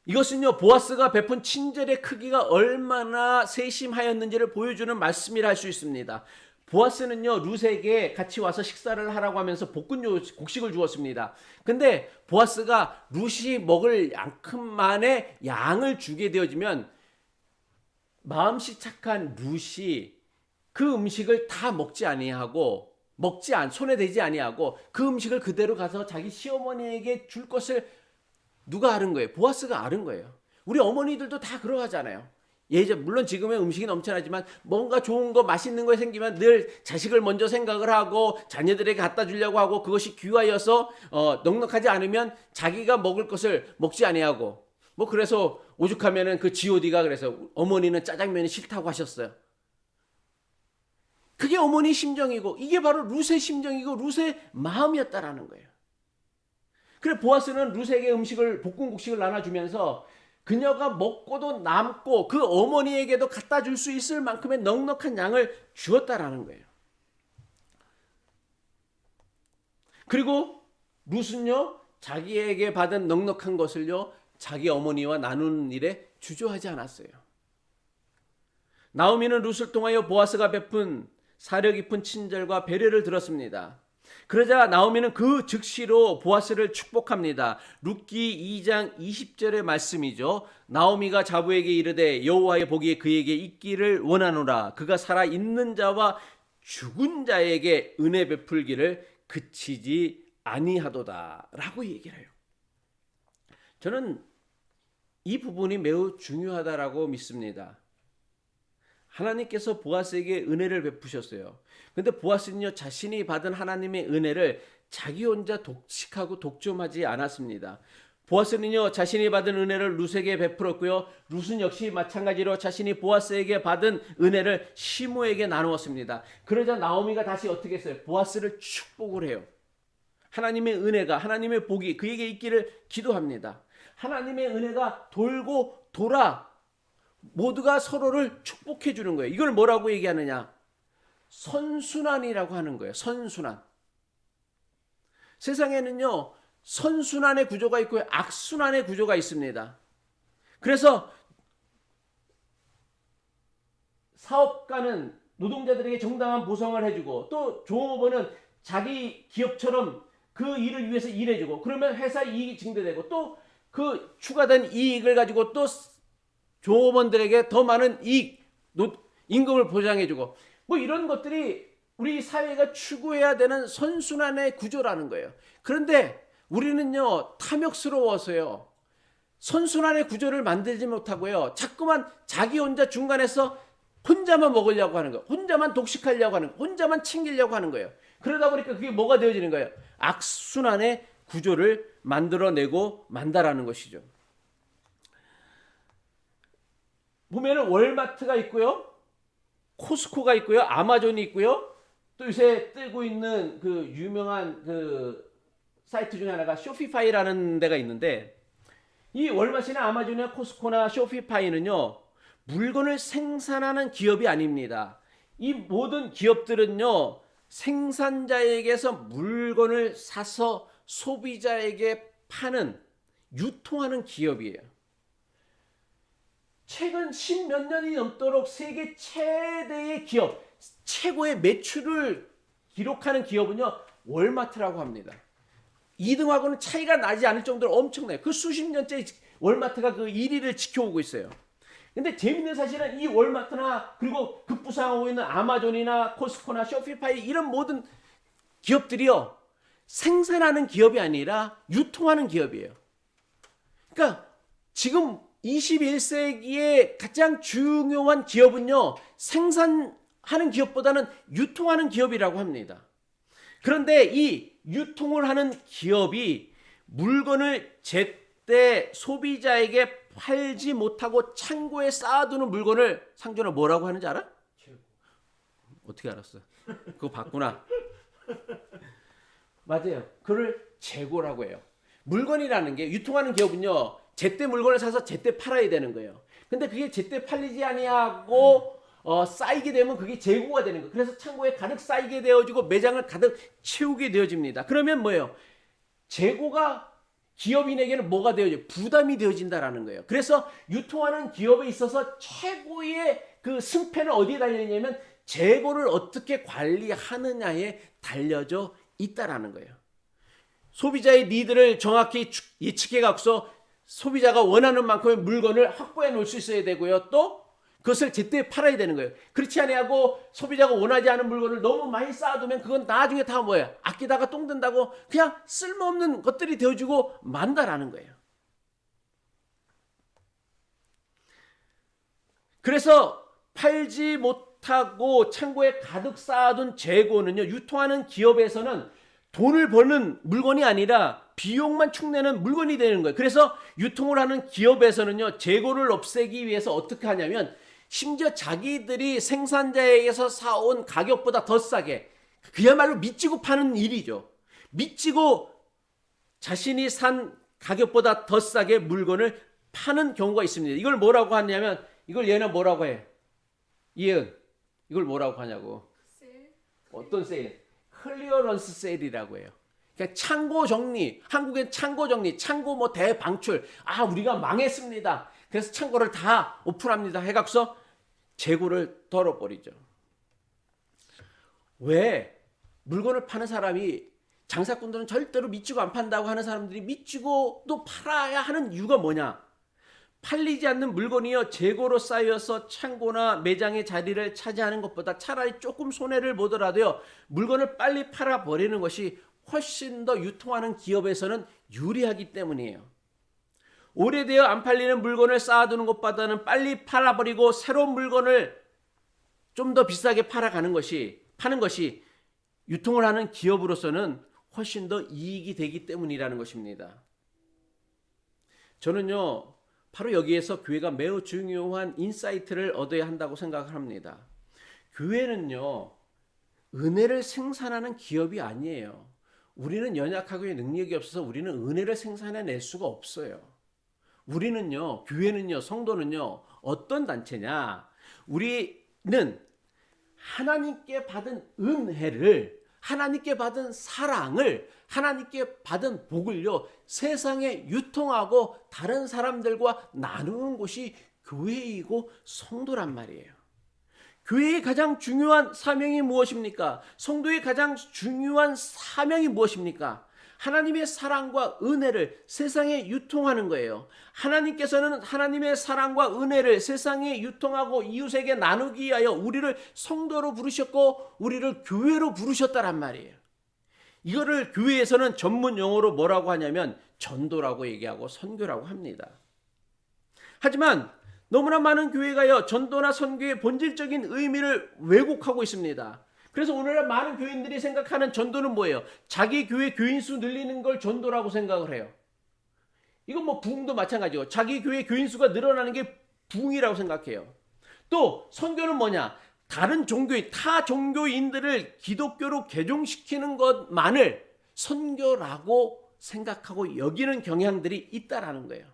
이것은요, 보아스가 베푼 친절의 크기가 얼마나 세심하였는지를 보여주는 말씀이라 할 수 있습니다. 보아스는요, 룻에게 같이 와서 식사를 하라고 하면서 곡식을 주었습니다. 근데 보아스가 룻이 먹을 만큼만의 양을 주게 되어지면 마음씨 착한 룻이 그 음식을 다 손에 대지 아니하고 그 음식을 그대로 가서 자기 시어머니에게 줄 것을 누가 아는 거예요? 보아스가 아는 거예요. 우리 어머니들도 다 그러하잖아요. 물론 지금의 음식이 넘쳐나지만 뭔가 좋은 거, 맛있는 거 생기면 늘 자식을 먼저 생각을 하고 자녀들에게 갖다 주려고 하고, 그것이 귀하여서 넉넉하지 않으면 자기가 먹을 것을 먹지 아니하고, 그래서 오죽하면은 그 G.O.D가 그래서 어머니는 짜장면이 싫다고 하셨어요. 그게 어머니 심정이고, 이게 바로 룻의 심정이고 룻의 마음이었다라는 거예요. 그래 보아스는 룻에게 볶은 곡식을 나눠주면서 그녀가 먹고도 남고 그 어머니에게도 갖다 줄 수 있을 만큼의 넉넉한 양을 주었다라는 거예요. 그리고 룻은요, 자기에게 받은 넉넉한 것을요, 자기 어머니와 나누는 일에 주저하지 않았어요. 나오미는 룻을 통하여 보아스가 베푼 사려 깊은 친절과 배려를 들었습니다. 그러자 나오미는 그 즉시로 보아스를 축복합니다. 룻기 2장 20절의 말씀이죠. 나오미가 자부에게 이르되 여호와의 복이 그에게 있기를 원하노라. 그가 살아 있는 자와 죽은 자에게 은혜 베풀기를 그치지 아니하도다 라고 얘기를 해요. 저는 이 부분이 매우 중요하다라고 믿습니다. 하나님께서 보아스에게 은혜를 베푸셨어요. 근데 보아스는요, 자신이 받은 하나님의 은혜를 자기 혼자 독식하고 독점하지 않았습니다. 보아스는요, 자신이 받은 은혜를 룻에게 베풀었고요, 룻은 역시 마찬가지로 자신이 보아스에게 받은 은혜를 시므에게 나누었습니다. 그러자 나오미가 다시 어떻게 했어요? 보아스를 축복을 해요. 하나님의 은혜가, 하나님의 복이 그에게 있기를 기도합니다. 하나님의 은혜가 돌고 돌아 모두가 서로를 축복해 주는 거예요. 이걸 뭐라고 얘기하느냐? 선순환이라고 하는 거예요. 선순환. 세상에는요, 선순환의 구조가 있고 악순환의 구조가 있습니다. 그래서 사업가는 노동자들에게 정당한 보상을 해주고, 또 종업원은 자기 기업처럼 그 일을 위해서 일해주고, 그러면 회사 이익이 증대되고, 또 그 추가된 이익을 가지고 또 종업원들에게 더 많은 임금을 보장해주고, 이런 것들이 우리 사회가 추구해야 되는 선순환의 구조라는 거예요. 그런데 우리는요, 탐욕스러워서요, 선순환의 구조를 만들지 못하고요, 자꾸만 자기 혼자 중간에서 혼자만 먹으려고 하는 거예요. 혼자만 독식하려고 하는 거예요. 혼자만 챙기려고 하는 거예요. 그러다 보니까 그게 뭐가 되어지는 거예요? 악순환의 구조를 만들어내고 만다라는 것이죠. 보면은 월마트가 있고요, 코스코가 있고요, 아마존이 있고요, 또 요새 뜨고 있는 그 유명한 그 사이트 중에 하나가 쇼피파이라는 데가 있는데, 이 월마트나 아마존이나 코스코나 쇼피파이는요, 물건을 생산하는 기업이 아닙니다. 이 모든 기업들은요, 생산자에게서 물건을 사서 소비자에게 파는, 유통하는 기업이에요. 최근 10몇 년이 넘도록 세계 최대의 기업, 최고의 매출을 기록하는 기업은요, 월마트라고 합니다. 2등하고는 차이가 나지 않을 정도로 엄청나요. 그 수십 년째 월마트가 그 1위를 지켜오고 있어요. 근데 재밌는 사실은 이 월마트나 그리고 급부상하고 있는 아마존이나 코스코나 쇼피파이 이런 모든 기업들이요, 생산하는 기업이 아니라 유통하는 기업이에요. 그러니까 지금 21세기의 가장 중요한 기업은요, 생산하는 기업보다는 유통하는 기업이라고 합니다. 그런데 이 유통을 하는 기업이 물건을 제때 소비자에게 팔지 못하고 창고에 쌓아두는 물건을 상준아 뭐라고 하는지 알아? 어떻게 알았어? 그거 봤구나. 맞아요. 그걸 재고라고 해요. 물건이라는 게, 유통하는 기업은요, 제때 물건을 사서 제때 팔아야 되는 거예요. 근데 그게 제때 팔리지 아니하고 쌓이게 되면 그게 재고가 되는 거예요. 그래서 창고에 가득 쌓이게 되어지고 매장을 가득 채우게 되어집니다. 그러면 뭐예요? 재고가 기업인에게는 뭐가 되어져? 부담이 되어진다라는 거예요. 그래서 유통하는 기업에 있어서 최고의 그 승패는 어디에 달려있냐면 재고를 어떻게 관리하느냐에 달려져 있다라는 거예요. 소비자의 니드를 정확히 예측해 갖고서 소비자가 원하는 만큼의 물건을 확보해 놓을 수 있어야 되고요. 또 그것을 제때 팔아야 되는 거예요. 그렇지 아니하고 소비자가 원하지 않은 물건을 너무 많이 쌓아두면 그건 나중에 다 뭐예요? 아끼다가 똥 된다고 그냥 쓸모없는 것들이 되어주고 만다라는 거예요. 그래서 팔지 못하고 창고에 가득 쌓아둔 재고는요, 유통하는 기업에서는 돈을 버는 물건이 아니라 비용만 축내는 물건이 되는 거예요. 그래서 유통을 하는 기업에서는요, 재고를 없애기 위해서 어떻게 하냐면 심지어 자기들이 생산자에게서 사온 가격보다 더 싸게, 그야말로 미치고 파는 일이죠. 미치고 자신이 산 가격보다 더 싸게 물건을 파는 경우가 있습니다. 이걸 뭐라고 하냐면, 이걸 얘는 뭐라고 해? 이은, 이걸 뭐라고 하냐고? 어떤 세일? 클리어런스 세일이라고 해요. 그러니까 창고 정리, 한국엔 창고 정리, 창고 뭐 대방출, 우리가 망했습니다. 그래서 창고를 다 오픈합니다. 해갖고서 재고를 덜어버리죠. 왜? 물건을 파는 사람이, 장사꾼들은 절대로 미치고 안 판다고 하는 사람들이 미치고 또 팔아야 하는 이유가 뭐냐? 팔리지 않는 물건이요, 재고로 쌓여서 창고나 매장의 자리를 차지하는 것보다 차라리 조금 손해를 보더라도요, 물건을 빨리 팔아버리는 것이 훨씬 더 유통하는 기업에서는 유리하기 때문이에요. 오래되어 안 팔리는 물건을 쌓아두는 것보다는 빨리 팔아버리고 새로운 물건을 좀 더 비싸게 파는 것이 유통을 하는 기업으로서는 훨씬 더 이익이 되기 때문이라는 것입니다. 저는요, 바로 여기에서 교회가 매우 중요한 인사이트를 얻어야 한다고 생각을 합니다. 교회는요, 은혜를 생산하는 기업이 아니에요. 우리는 연약하고 능력이 없어서 우리는 은혜를 생산해낼 수가 없어요. 우리는요, 교회는요, 성도는요, 어떤 단체냐? 우리는 하나님께 받은 은혜를, 하나님께 받은 사랑을, 하나님께 받은 복을요, 세상에 유통하고 다른 사람들과 나누는 곳이 교회이고 성도란 말이에요. 교회의 가장 중요한 사명이 무엇입니까? 성도의 가장 중요한 사명이 무엇입니까? 하나님의 사랑과 은혜를 세상에 유통하는 거예요. 하나님께서는 하나님의 사랑과 은혜를 세상에 유통하고 이웃에게 나누기 위하여 우리를 성도로 부르셨고 우리를 교회로 부르셨다란 말이에요. 이거를 교회에서는 전문 용어로 뭐라고 하냐면 전도라고 얘기하고 선교라고 합니다. 하지만 너무나 많은 교회가요, 전도나 선교의 본질적인 의미를 왜곡하고 있습니다. 그래서 오늘날 많은 교인들이 생각하는 전도는 뭐예요? 자기 교회 교인 수 늘리는 걸 전도라고 생각을 해요. 이건 뭐 부흥도 마찬가지고 자기 교회 교인 수가 늘어나는 게 부흥이라고 생각해요. 또 선교는 뭐냐? 다른 종교인, 타 종교인들을 기독교로 개종시키는 것만을 선교라고 생각하고 여기는 경향들이 있다라는 거예요.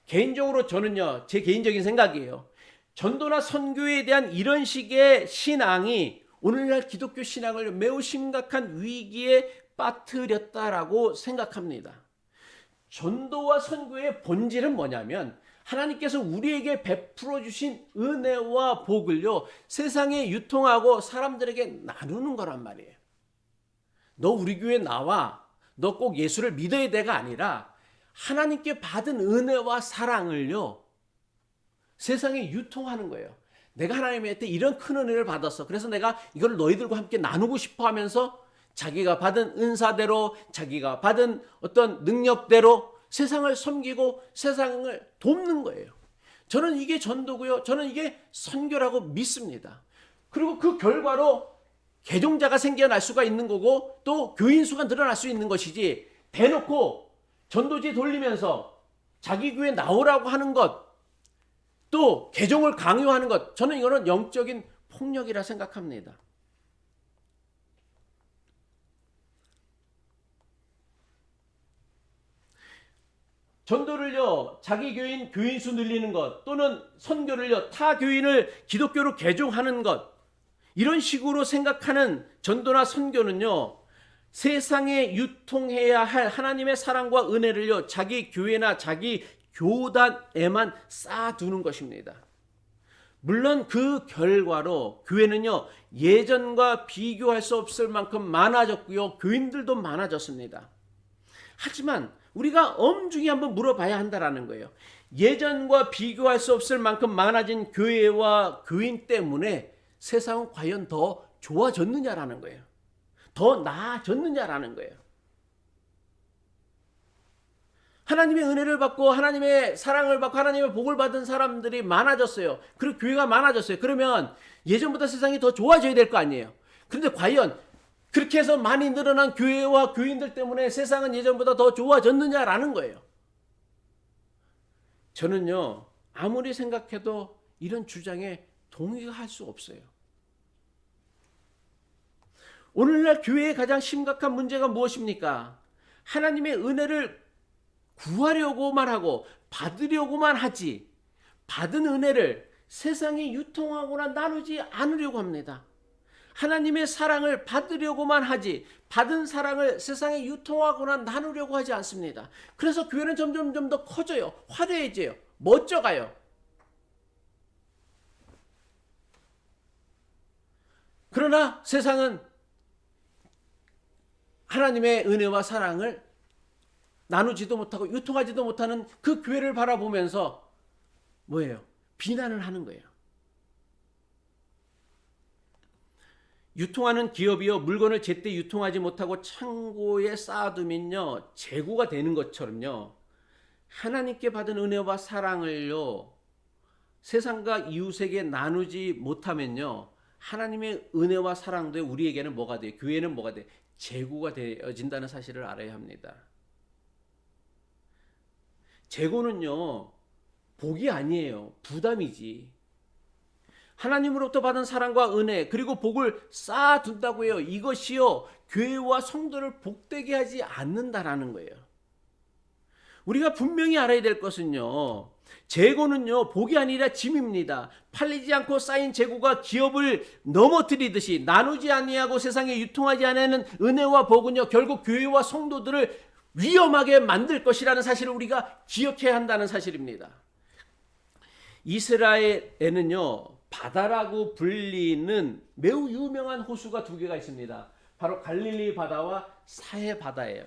개인적으로 저는요, 제 개인적인 생각이에요. 전도나 선교에 대한 이런 식의 신앙이 오늘날 기독교 신앙을 매우 심각한 위기에 빠뜨렸다라고 생각합니다. 전도와 선교의 본질은 뭐냐면 하나님께서 우리에게 베풀어 주신 은혜와 복을요, 세상에 유통하고 사람들에게 나누는 거란 말이에요. 너 우리 교회 나와, 너 꼭 예수를 믿어야 돼가 아니라 하나님께 받은 은혜와 사랑을요, 세상에 유통하는 거예요. 내가 하나님한테 이런 큰 은혜를 받았어. 그래서 내가 이걸 너희들과 함께 나누고 싶어 하면서 자기가 받은 은사대로, 자기가 받은 어떤 능력대로 세상을 섬기고 세상을 돕는 거예요. 저는 이게 전도고요. 저는 이게 선교라고 믿습니다. 그리고 그 결과로 개종자가 생겨날 수가 있는 거고 또 교인 수가 늘어날 수 있는 것이지, 대놓고 전도지 돌리면서 자기 교회 나오라고 하는 것, 또 개종을 강요하는 것, 저는 이거는 영적인 폭력이라 생각합니다. 전도를요, 자기 교인 수 늘리는 것, 또는 선교를요, 타 교인을 기독교로 개종하는 것, 이런 식으로 생각하는 전도나 선교는요, 세상에 유통해야 할 하나님의 사랑과 은혜를요, 자기 교회나 자기 교단에만 쌓아두는 것입니다. 물론 그 결과로 교회는요, 예전과 비교할 수 없을 만큼 많아졌고요, 교인들도 많아졌습니다. 하지만 우리가 엄중히 한번 물어봐야 한다는 거예요. 예전과 비교할 수 없을 만큼 많아진 교회와 교인 때문에 세상은 과연 더 좋아졌느냐라는 거예요. 더 나아졌느냐라는 거예요. 하나님의 은혜를 받고 하나님의 사랑을 받고 하나님의 복을 받은 사람들이 많아졌어요. 그리고 교회가 많아졌어요. 그러면 예전보다 세상이 더 좋아져야 될 거 아니에요. 그런데 과연 그렇게 해서 많이 늘어난 교회와 교인들 때문에 세상은 예전보다 더 좋아졌느냐라는 거예요. 저는요, 아무리 생각해도 이런 주장에 동의가 할 수 없어요. 오늘날 교회의 가장 심각한 문제가 무엇입니까? 하나님의 은혜를 구하려고만 하고 받으려고만 하지, 받은 은혜를 세상에 유통하거나 나누지 않으려고 합니다. 하나님의 사랑을 받으려고만 하지 받은 사랑을 세상에 유통하거나 나누려고 하지 않습니다. 그래서 교회는 점점 더 커져요. 화려해져요. 멋져가요. 그러나 세상은 하나님의 은혜와 사랑을 나누지도 못하고 유통하지도 못하는 그 교회를 바라보면서 뭐예요? 비난을 하는 거예요. 유통하는 기업이요, 물건을 제때 유통하지 못하고 창고에 쌓아두면요, 재고가 되는 것처럼요, 하나님께 받은 은혜와 사랑을요, 세상과 이웃에게 나누지 못하면요, 하나님의 은혜와 사랑도 우리에게는 뭐가 돼요? 교회는 뭐가 돼요? 재고가 되어진다는 사실을 알아야 합니다. 재고는요, 복이 아니에요. 부담이지. 하나님으로부터 받은 사랑과 은혜 그리고 복을 쌓아둔다고 해요. 이것이요, 교회와 성도를 복되게 하지 않는다라는 거예요. 우리가 분명히 알아야 될 것은요, 재고는요, 복이 아니라 짐입니다. 팔리지 않고 쌓인 재고가 기업을 넘어뜨리듯이 나누지 아니하고 세상에 유통하지 않는 은혜와 복은요, 결국 교회와 성도들을 위험하게 만들 것이라는 사실을 우리가 기억해야 한다는 사실입니다. 이스라엘에는요, 바다라고 불리는 매우 유명한 호수가 두 개가 있습니다. 바로 갈릴리 바다와 사해 바다예요.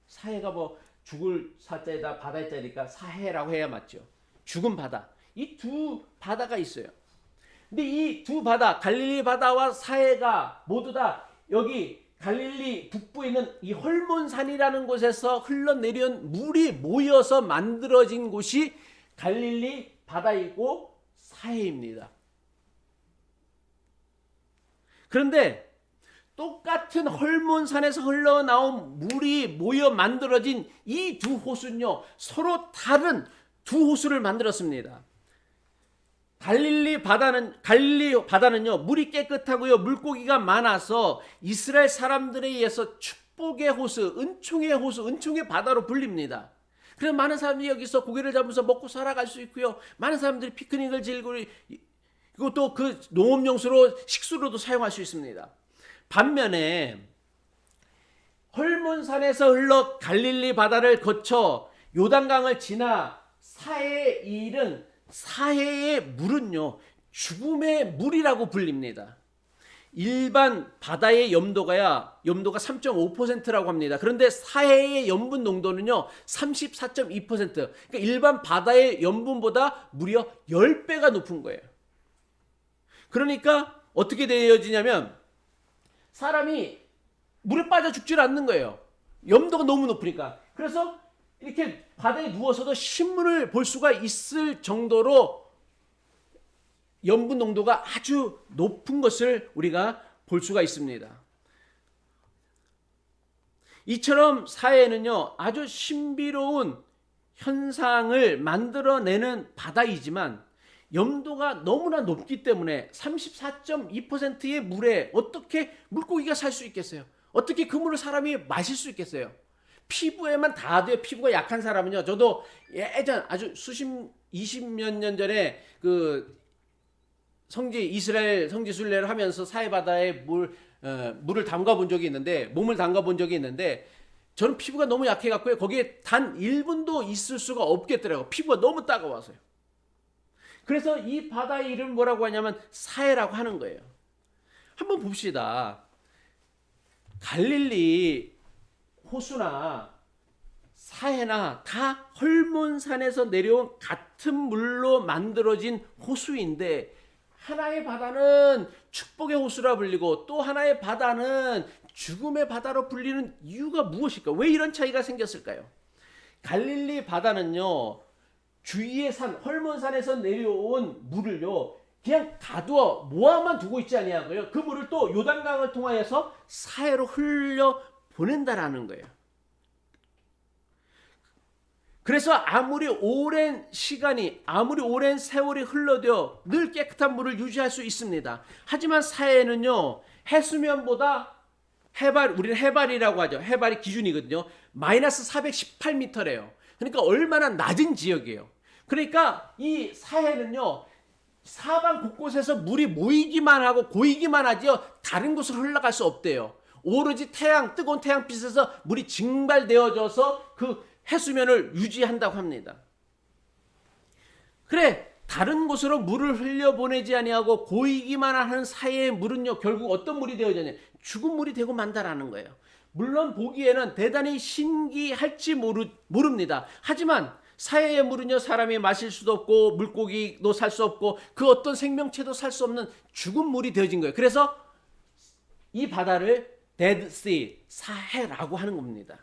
사해가 뭐 죽을 사자에다 바다의 자니까 사해라고 해야 맞죠. 죽은 바다. 이 두 바다가 있어요. 근데 이 두 바다, 갈릴리 바다와 사해가 모두 다 여기 갈릴리 북부에 있는 이 헐몬산이라는 곳에서 흘러내려온 물이 모여서 만들어진 곳이 갈릴리 바다이고 사해입니다. 그런데 똑같은 헐몬산에서 흘러나온 물이 모여 만들어진 이 두 호수는요, 서로 다른 두 호수를 만들었습니다. 갈릴리 바다는요 물이 깨끗하고요 물고기가 많아서 이스라엘 사람들에 의해서 축복의 호수, 은총의 호수, 은총의 바다로 불립니다. 그래서 많은 사람들이 여기서 고기를 잡으면서 먹고 살아갈 수 있고요. 많은 사람들이 피크닉을 즐기고 또 그 농업용수로 식수로도 사용할 수 있습니다. 반면에 헐몬산에서 흘러 갈릴리 바다를 거쳐 요단강을 지나 사해에 이른 사해의 물은요 죽음의 물이라고 불립니다. 일반 바다의 염도가 3.5%라고 합니다. 그런데 사해의 염분 농도는요 34.2%. 그러니까 일반 바다의 염분보다 무려 10배가 높은 거예요. 그러니까 어떻게 되어지냐면 사람이 물에 빠져 죽질 않는 거예요. 염도가 너무 높으니까. 그래서 이렇게 바다에 누워서도 신문을 볼 수가 있을 정도로 염분 농도가 아주 높은 것을 우리가 볼 수가 있습니다. 이처럼 사해는요 아주 신비로운 현상을 만들어내는 바다이지만 염도가 너무나 높기 때문에 34.2%의 물에 어떻게 물고기가 살 수 있겠어요? 어떻게 그 물을 사람이 마실 수 있겠어요? 피부에만 닿아도요. 피부가 약한 사람은요. 저도 예전 아주 20몇 년 전에 그 이스라엘 성지 순례를 하면서 사해 바다에 물을 담가 본 적이 있는데 몸을 담가 본 적이 있는데 저는 피부가 너무 약해 갖고요. 거기에 단 1분도 있을 수가 없겠더라고요. 피부가 너무 따가워서요. 그래서 이 바다의 이름을 뭐라고 하냐면 사해라고 하는 거예요. 한번 봅시다. 갈릴리 호수나 사해나 다 헐몬산에서 내려온 같은 물로 만들어진 호수인데 하나의 바다는 축복의 호수라 불리고 또 하나의 바다는 죽음의 바다로 불리는 이유가 무엇일까? 왜 이런 차이가 생겼을까요? 갈릴리 바다는요 주위의 산 헐몬산에서 내려온 물을요 그냥 가두어 모아만 두고 있지 아니하고요 그 물을 또 요단강을 통하여서 사해로 흘려 보낸다라는 거예요. 그래서 아무리 오랜 세월이 흘러도 늘 깨끗한 물을 유지할 수 있습니다. 하지만 사해는요 해수면보다 우리는 해발이라고 하죠. 해발이 기준이거든요. 마이너스 418m래요. 그러니까 얼마나 낮은 지역이에요. 그러니까 이 사해는요 사방 곳곳에서 물이 모이기만 하고 고이기만 하지요 다른 곳으로 흘러갈 수 없대요. 오로지 뜨거운 태양빛에서 물이 증발되어져서 그 해수면을 유지한다고 합니다. 그래 다른 곳으로 물을 흘려보내지 아니하고 고이기만 하는 사해의 물은요 결국 어떤 물이 되어지냐 죽은 물이 되고 만다라는 거예요. 물론 보기에는 대단히 신기할지 모릅니다. 하지만 사해의 물은요 사람이 마실 수도 없고 물고기도 살 수 없고 그 어떤 생명체도 살 수 없는 죽은 물이 되어진 거예요. 그래서 이 바다를 데드시 사해라고 하는 겁니다.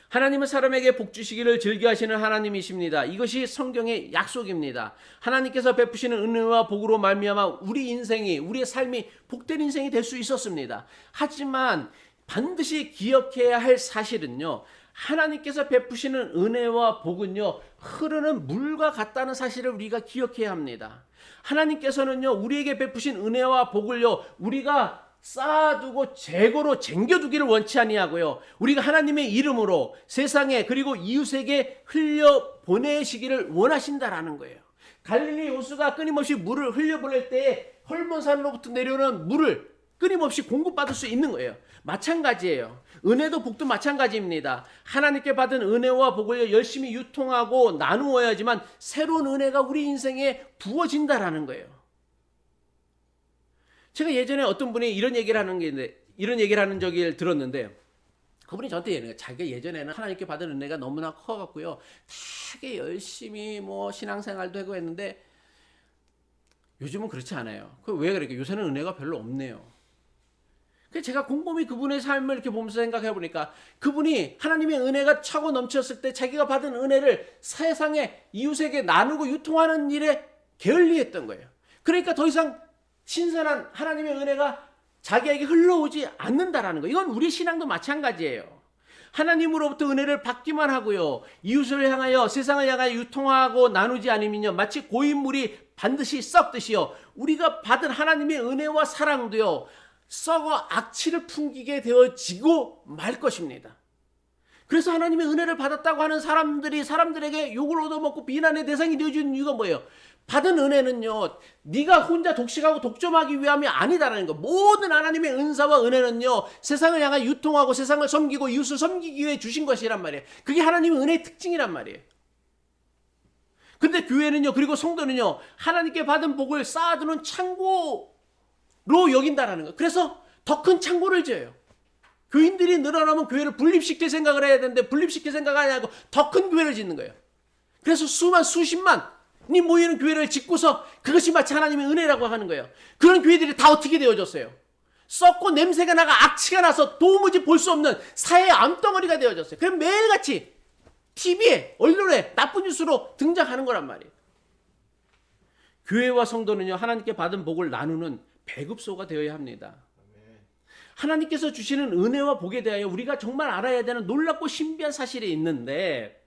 하나님은 사람에게 복 주시기를 즐겨하시는 하나님이십니다. 이것이 성경의 약속입니다. 하나님께서 베푸시는 은혜와 복으로 말미암아 우리의 삶이 복된 인생이 될 수 있었습니다. 하지만 반드시 기억해야 할 사실은요. 하나님께서 베푸시는 은혜와 복은요. 흐르는 물과 같다는 사실을 우리가 기억해야 합니다. 하나님께서는요. 우리에게 베푸신 은혜와 복을요. 우리가 쌓아두고 재고로 쟁겨두기를 원치 아니하고요. 우리가 하나님의 이름으로 세상에 그리고 이웃에게 흘려보내시기를 원하신다라는 거예요. 갈릴리 호수가 끊임없이 물을 흘려보낼 때에 헐몬산으로부터 내려오는 물을 끊임없이 공급받을 수 있는 거예요. 마찬가지예요. 은혜도 복도 마찬가지입니다. 하나님께 받은 은혜와 복을 열심히 유통하고 나누어야지만 새로운 은혜가 우리 인생에 부어진다라는 거예요. 제가 예전에 어떤 분이 이런 얘기를 하는 적을 들었는데 그분이 저한테 얘기해요. 자기가 예전에는 하나님께 받은 은혜가 너무나 커갖고요. 되게 열심히 신앙생활도 하고 했는데 요즘은 그렇지 않아요. 왜 그럴까? 요새는 은혜가 별로 없네요. 그래서 제가 곰곰이 그분의 삶을 이렇게 보면서 생각해 보니까 그분이 하나님의 은혜가 차고 넘쳤을 때 자기가 받은 은혜를 세상에 이웃에게 나누고 유통하는 일에 게을리했던 거예요. 그러니까 더 이상 신선한 하나님의 은혜가 자기에게 흘러오지 않는다라는 거예요. 이건 우리 신앙도 마찬가지예요. 하나님으로부터 은혜를 받기만 하고요. 이웃을 향하여 세상을 향하여 유통하고 나누지 않으면요. 마치 고인물이 반드시 썩듯이요. 우리가 받은 하나님의 은혜와 사랑도요. 썩어 악취를 풍기게 되어지고 말 것입니다. 그래서 하나님의 은혜를 받았다고 하는 사람들이 사람들에게 욕을 얻어먹고 비난의 대상이 되어주는 이유가 뭐예요? 받은 은혜는요, 네가 혼자 독식하고 독점하기 위함이 아니다라는 거. 모든 하나님의 은사와 은혜는요, 세상을 향해 유통하고 세상을 섬기고 이웃을 섬기기 위해 주신 것이란 말이에요. 그게 하나님의 은혜의 특징이란 말이에요. 근데 교회는요, 그리고 성도는요, 하나님께 받은 복을 쌓아두는 창고로 여긴다라는 거. 그래서 더 큰 창고를 지어요. 교인들이 늘어나면 교회를 분립시킬 생각을 해야 되는데 분립시킬 생각을 안 하고 더 큰 교회를 짓는 거예요. 그래서 수십만이 모이는 교회를 짓고서 그것이 마치 하나님의 은혜라고 하는 거예요. 그런 교회들이 다 어떻게 되어졌어요? 썩고 냄새가 나가 악취가 나서 도무지 볼 수 없는 사회의 암덩어리가 되어졌어요. 그럼 매일같이 TV에 언론에 나쁜 뉴스로 등장하는 거란 말이에요. 교회와 성도는요, 하나님께 받은 복을 나누는 배급소가 되어야 합니다. 하나님께서 주시는 은혜와 복에 대하여 우리가 정말 알아야 되는 놀랍고 신비한 사실이 있는데,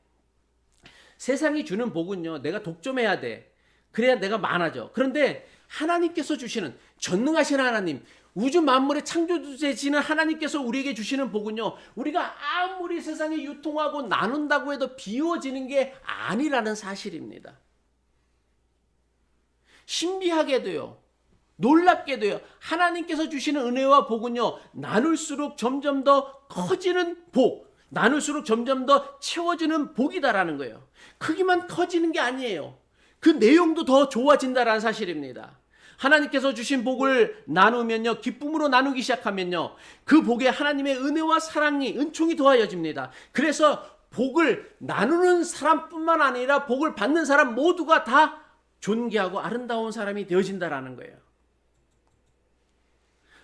세상이 주는 복은요, 내가 독점해야 돼. 그래야 내가 많아져. 그런데 하나님께서 주시는, 전능하신 하나님, 우주 만물의 창조주제시는 하나님께서 우리에게 주시는 복은요, 우리가 아무리 세상에 유통하고 나눈다고 해도 비워지는 게 아니라는 사실입니다. 신비하게도요, 놀랍게도요, 하나님께서 주시는 은혜와 복은요, 나눌수록 점점 더 커지는 복, 나눌수록 점점 더 채워지는 복이다라는 거예요. 크기만 커지는 게 아니에요. 그 내용도 더 좋아진다라는 사실입니다. 하나님께서 주신 복을 나누면요, 기쁨으로 나누기 시작하면요, 그 복에 하나님의 은혜와 사랑이, 은총이 더하여집니다. 그래서 복을 나누는 사람뿐만 아니라 복을 받는 사람 모두가 다 존귀하고 아름다운 사람이 되어진다라는 거예요.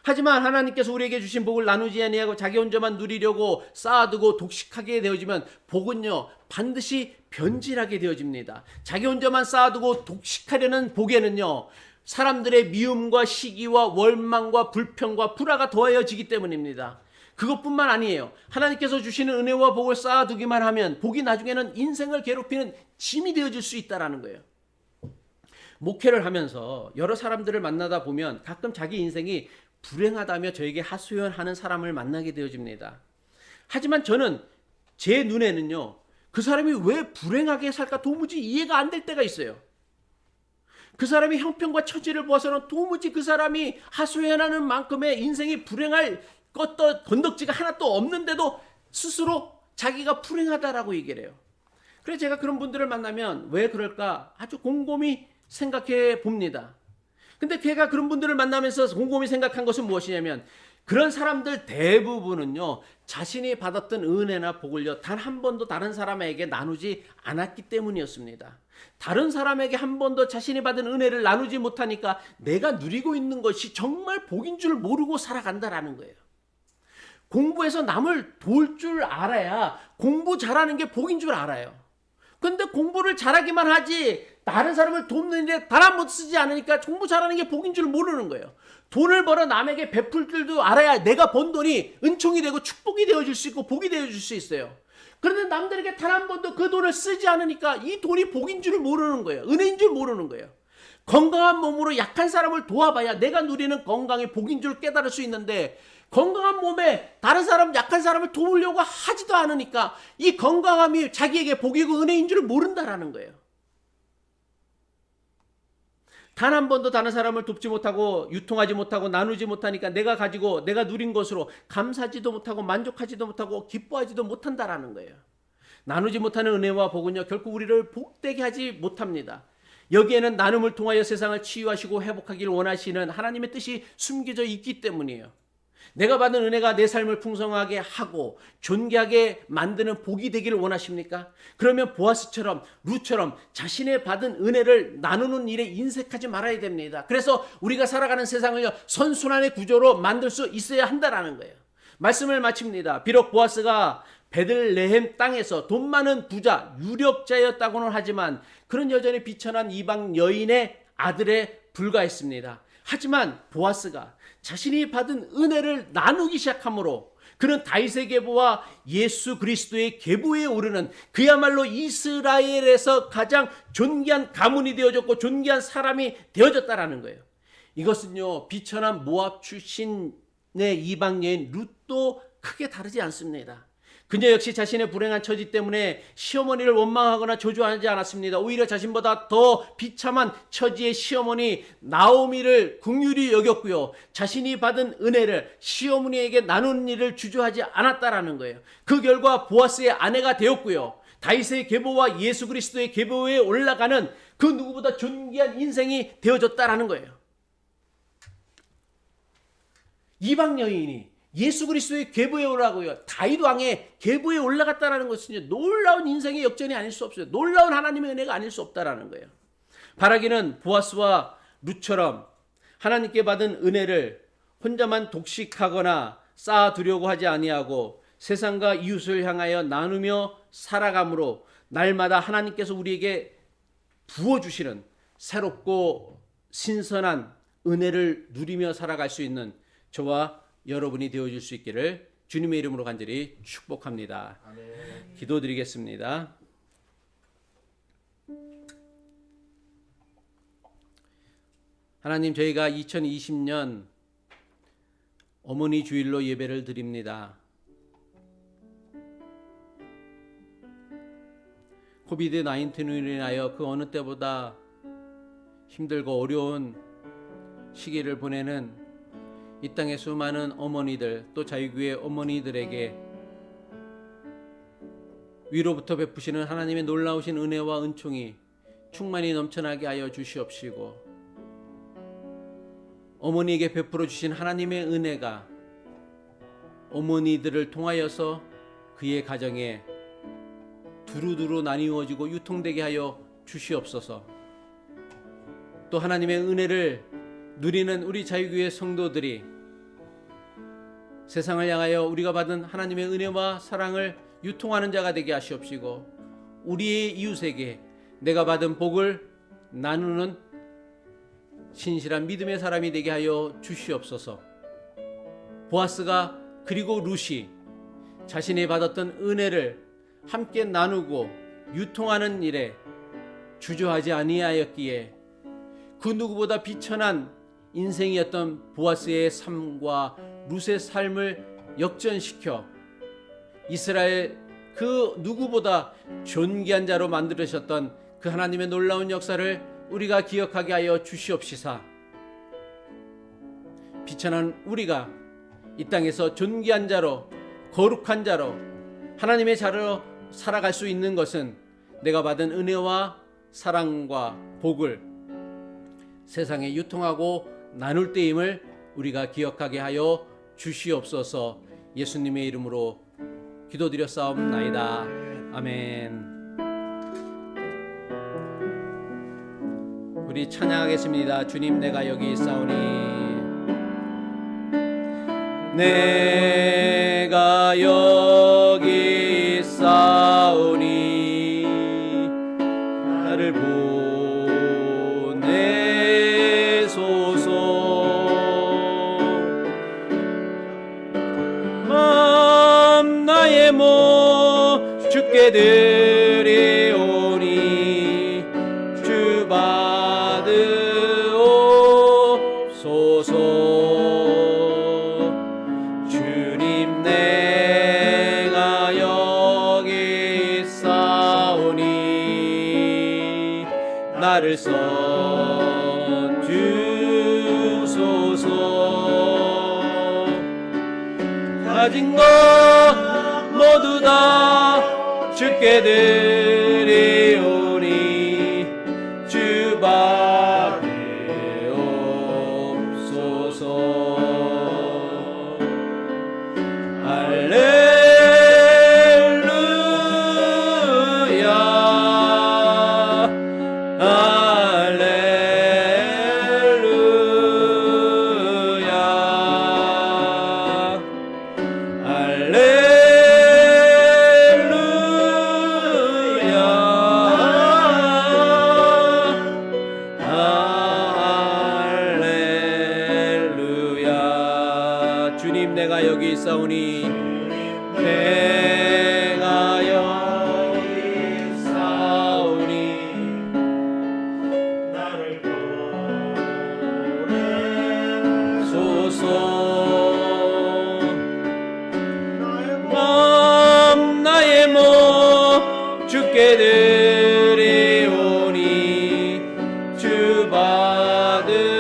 하지만 하나님께서 우리에게 주신 복을 나누지 아니하고 자기 혼자만 누리려고 쌓아두고 독식하게 되어지면 복은요, 반드시 변질하게 되어집니다. 자기 혼자만 쌓아두고 독식하려는 복에는요, 사람들의 미움과 시기와 월망과 불평과 불화가 더하여지기 때문입니다. 그것뿐만 아니에요. 하나님께서 주시는 은혜와 복을 쌓아두기만 하면 복이 나중에는 인생을 괴롭히는 짐이 되어질 수 있다는 거예요. 목회를 하면서 여러 사람들을 만나다 보면 가끔 자기 인생이 불행하다며 저에게 하소연하는 사람을 만나게 되어집니다. 하지만 저는 제 눈에는요, 그 사람이 왜 불행하게 살까 도무지 이해가 안 될 때가 있어요. 그 사람의 형편과 처지를 보아서는 도무지 그 사람이 하소연하는 만큼의 인생이 불행할 것도 건덕지가 하나도 없는데도 스스로 자기가 불행하다라고 얘기를 해요. 그래서 제가 그런 분들을 만나면 왜 그럴까 아주 곰곰이 생각해 봅니다. 근데 제가 그런 분들을 만나면서 곰곰이 생각한 것은 무엇이냐면, 그런 사람들 대부분은요, 자신이 받았던 은혜나 복을요, 단 한 번도 다른 사람에게 나누지 않았기 때문이었습니다. 다른 사람에게 한 번도 자신이 받은 은혜를 나누지 못하니까 내가 누리고 있는 것이 정말 복인 줄 모르고 살아간다라는 거예요. 공부해서 남을 도울 줄 알아야 공부 잘하는 게 복인 줄 알아요. 근데 공부를 잘하기만 하지 다른 사람을 돕는 일에 단 한 번 쓰지 않으니까 공부 잘하는 게 복인 줄 모르는 거예요. 돈을 벌어 남에게 베풀 줄도 알아야 내가 번 돈이 은총이 되고 축복이 되어줄 수 있고 복이 되어줄 수 있어요. 그런데 남들에게 단 한 번도 그 돈을 쓰지 않으니까 이 돈이 복인 줄 모르는 거예요. 은혜인 줄 모르는 거예요. 건강한 몸으로 약한 사람을 도와봐야 내가 누리는 건강이 복인 줄 깨달을 수 있는데, 건강한 몸에 다른 사람, 약한 사람을 도우려고 하지도 않으니까 이 건강함이 자기에게 복이고 은혜인 줄 모른다라는 거예요. 단 한 번도 다른 사람을 돕지 못하고 유통하지 못하고 나누지 못하니까 내가 가지고 내가 누린 것으로 감사하지도 못하고 만족하지도 못하고 기뻐하지도 못한다라는 거예요. 나누지 못하는 은혜와 복은요, 결코 우리를 복되게 하지 못합니다. 여기에는 나눔을 통하여 세상을 치유하시고 회복하기를 원하시는 하나님의 뜻이 숨겨져 있기 때문이에요. 내가 받은 은혜가 내 삶을 풍성하게 하고 존귀하게 만드는 복이 되기를 원하십니까? 그러면 보아스처럼 룻처럼 자신의 받은 은혜를 나누는 일에 인색하지 말아야 됩니다. 그래서 우리가 살아가는 세상을요, 선순환의 구조로 만들 수 있어야 한다라는 거예요. 말씀을 마칩니다. 비록 보아스가 베들레헴 땅에서 돈 많은 부자 유력자였다고는 하지만 그는 여전히 비천한 이방 여인의 아들에 불과했습니다. 하지만 보아스가 자신이 받은 은혜를 나누기 시작함으로 그는 다윗의 계보와 예수 그리스도의 계보에 오르는 그야말로 이스라엘에서 가장 존귀한 가문이 되어졌고 존귀한 사람이 되어졌다라는 거예요. 이것은요, 비천한 모압 출신의 이방 여인 룻도 크게 다르지 않습니다. 그녀 역시 자신의 불행한 처지 때문에 시어머니를 원망하거나 저주하지 않았습니다. 오히려 자신보다 더 비참한 처지의 시어머니 나오미를 긍휼히 여겼고요. 자신이 받은 은혜를 시어머니에게 나누는 일을 주저하지 않았다라는 거예요. 그 결과 보아스의 아내가 되었고요. 다윗의 계보와 예수 그리스도의 계보에 올라가는 그 누구보다 존귀한 인생이 되어졌다라는 거예요. 이방 여인이 예수 그리스도의 계보에 올라가고요. 다윗 왕의 계보에 올라갔다라는 것은 놀라운 인생의 역전이 아닐 수 없어요. 놀라운 하나님의 은혜가 아닐 수 없다라는 거예요. 바라기는 보아스와 룻처럼 하나님께 받은 은혜를 혼자만 독식하거나 쌓아두려고 하지 아니하고 세상과 이웃을 향하여 나누며 살아감으로 날마다 하나님께서 우리에게 부어주시는 새롭고 신선한 은혜를 누리며 살아갈 수 있는 저와 여러분이 되어줄 수 있기를 주님의 이름으로 간절히 축복합니다. 아멘. 기도드리겠습니다. 하나님, 저희가 2020년 어머니 주일로 예배를 드립니다. 코비드 19으로 인하여 그 어느 때보다 힘들고 어려운 시기를 보내는 이 땅의 수많은 어머니들, 또 자유교회 어머니들에게 위로부터 베푸시는 하나님의 놀라우신 은혜와 은총이 충만히 넘쳐나게 하여 주시옵시고, 어머니에게 베풀어 주신 하나님의 은혜가 어머니들을 통하여서 그의 가정에 두루두루 나뉘어지고 유통되게 하여 주시옵소서. 또 하나님의 은혜를 누리는 우리 자유교회 성도들이 세상을 향하여 우리가 받은 하나님의 은혜와 사랑을 유통하는 자가 되게 하시옵시고, 우리의 이웃에게 내가 받은 복을 나누는 신실한 믿음의 사람이 되게 하여 주시옵소서. 보아스가 그리고 룻이 자신이 받았던 은혜를 함께 나누고 유통하는 일에 주저하지 아니하였기에 그 누구보다 비천한 인생이었던 보아스의 삶과 룻의 삶을 역전시켜 이스라엘 그 누구보다 존귀한 자로 만들으셨던 그 하나님의 놀라운 역사를 우리가 기억하게 하여 주시옵시사. 비천한 우리가 이 땅에서 존귀한 자로, 거룩한 자로, 하나님의 자로 살아갈 수 있는 것은 내가 받은 은혜와 사랑과 복을 세상에 유통하고 나눌 때임을 우리가 기억하게 하여 주시옵소서. 예수님의 이름으로 기도드렸사옵나이다. 아멘. 우리 찬양하겠습니다. 주님, 내가 여기 있사오니, 내가 여기 있사오니 나를 보내소서. 마음 나의 몸 주께 드리오니 주 받으옵소서. 주님, 내가 여기 있사오니 나를 써 주소서. 가진 것 모두 다 주께 드리오니 주 받으옵소서. 할렐루야, 할렐루야, 할렐루야. 여기 있사오니 내가 여기 있사오니 나를 보내소서. 나의 몸 주께 드리오니 주 받으옵소서.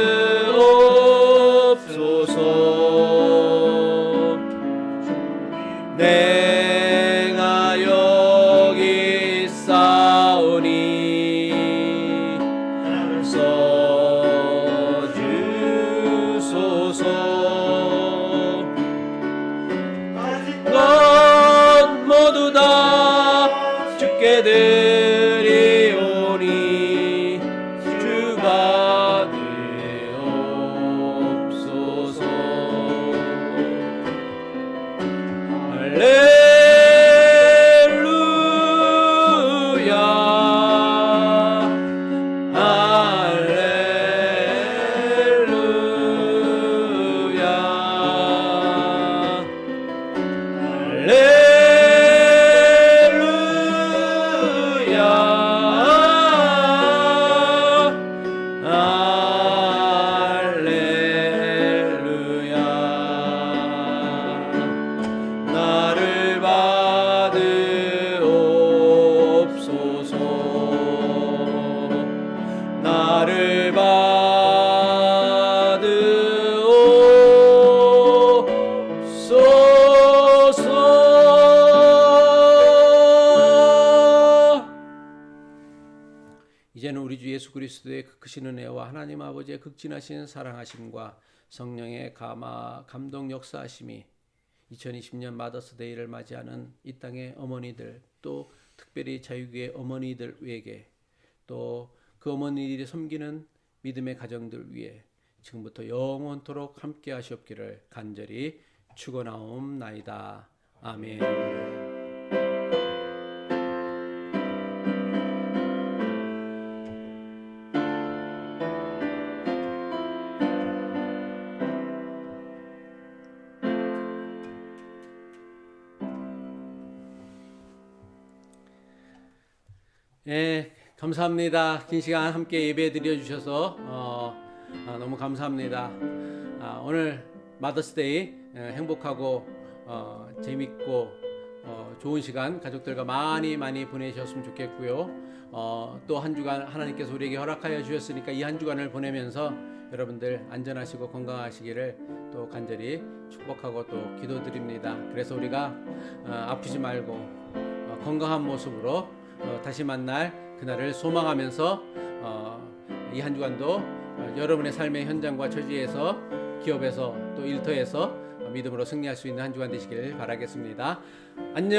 내가 여기 있사오니 써주소서. 것 모두 다 주께 드리오니 주 받으옵소서. 나를 받으옵소서. 나를 받으옵소서. 이제는 우리 주 예수 그리스도의 그 크신 은혜와 하나님 아버지의 극진하신 사랑하심과 성령의 감동 역사하심이 2020년 마더스데이를 맞이하는 이 땅의 어머니들, 또 특별히 자유교회 어머니들에게, 또 그 어머니들이 섬기는 믿음의 가정들 위해 지금부터 영원토록 함께 하시옵기를 간절히 축원하옵나이다. 아멘. 예, 감사합니다. 긴 시간 함께 예배 드려주셔서 너무 감사합니다. 오늘 마더스데이 행복하고 재밌고 좋은 시간 가족들과 많이 보내셨으면 좋겠고요. 또 한 주간 하나님께서 우리에게 허락하여 주셨으니까 이 한 주간을 보내면서 여러분들 안전하시고 건강하시기를 또 간절히 축복하고 또 기도드립니다. 그래서 우리가 아프지 말고 건강한 모습으로 다시 만날 그날을 소망하면서 이 한 주간도 여러분의 삶의 현장과 처지에서, 기업에서, 또 일터에서 믿음으로 승리할 수 있는 한 주간 되시길 바라겠습니다. 안녕.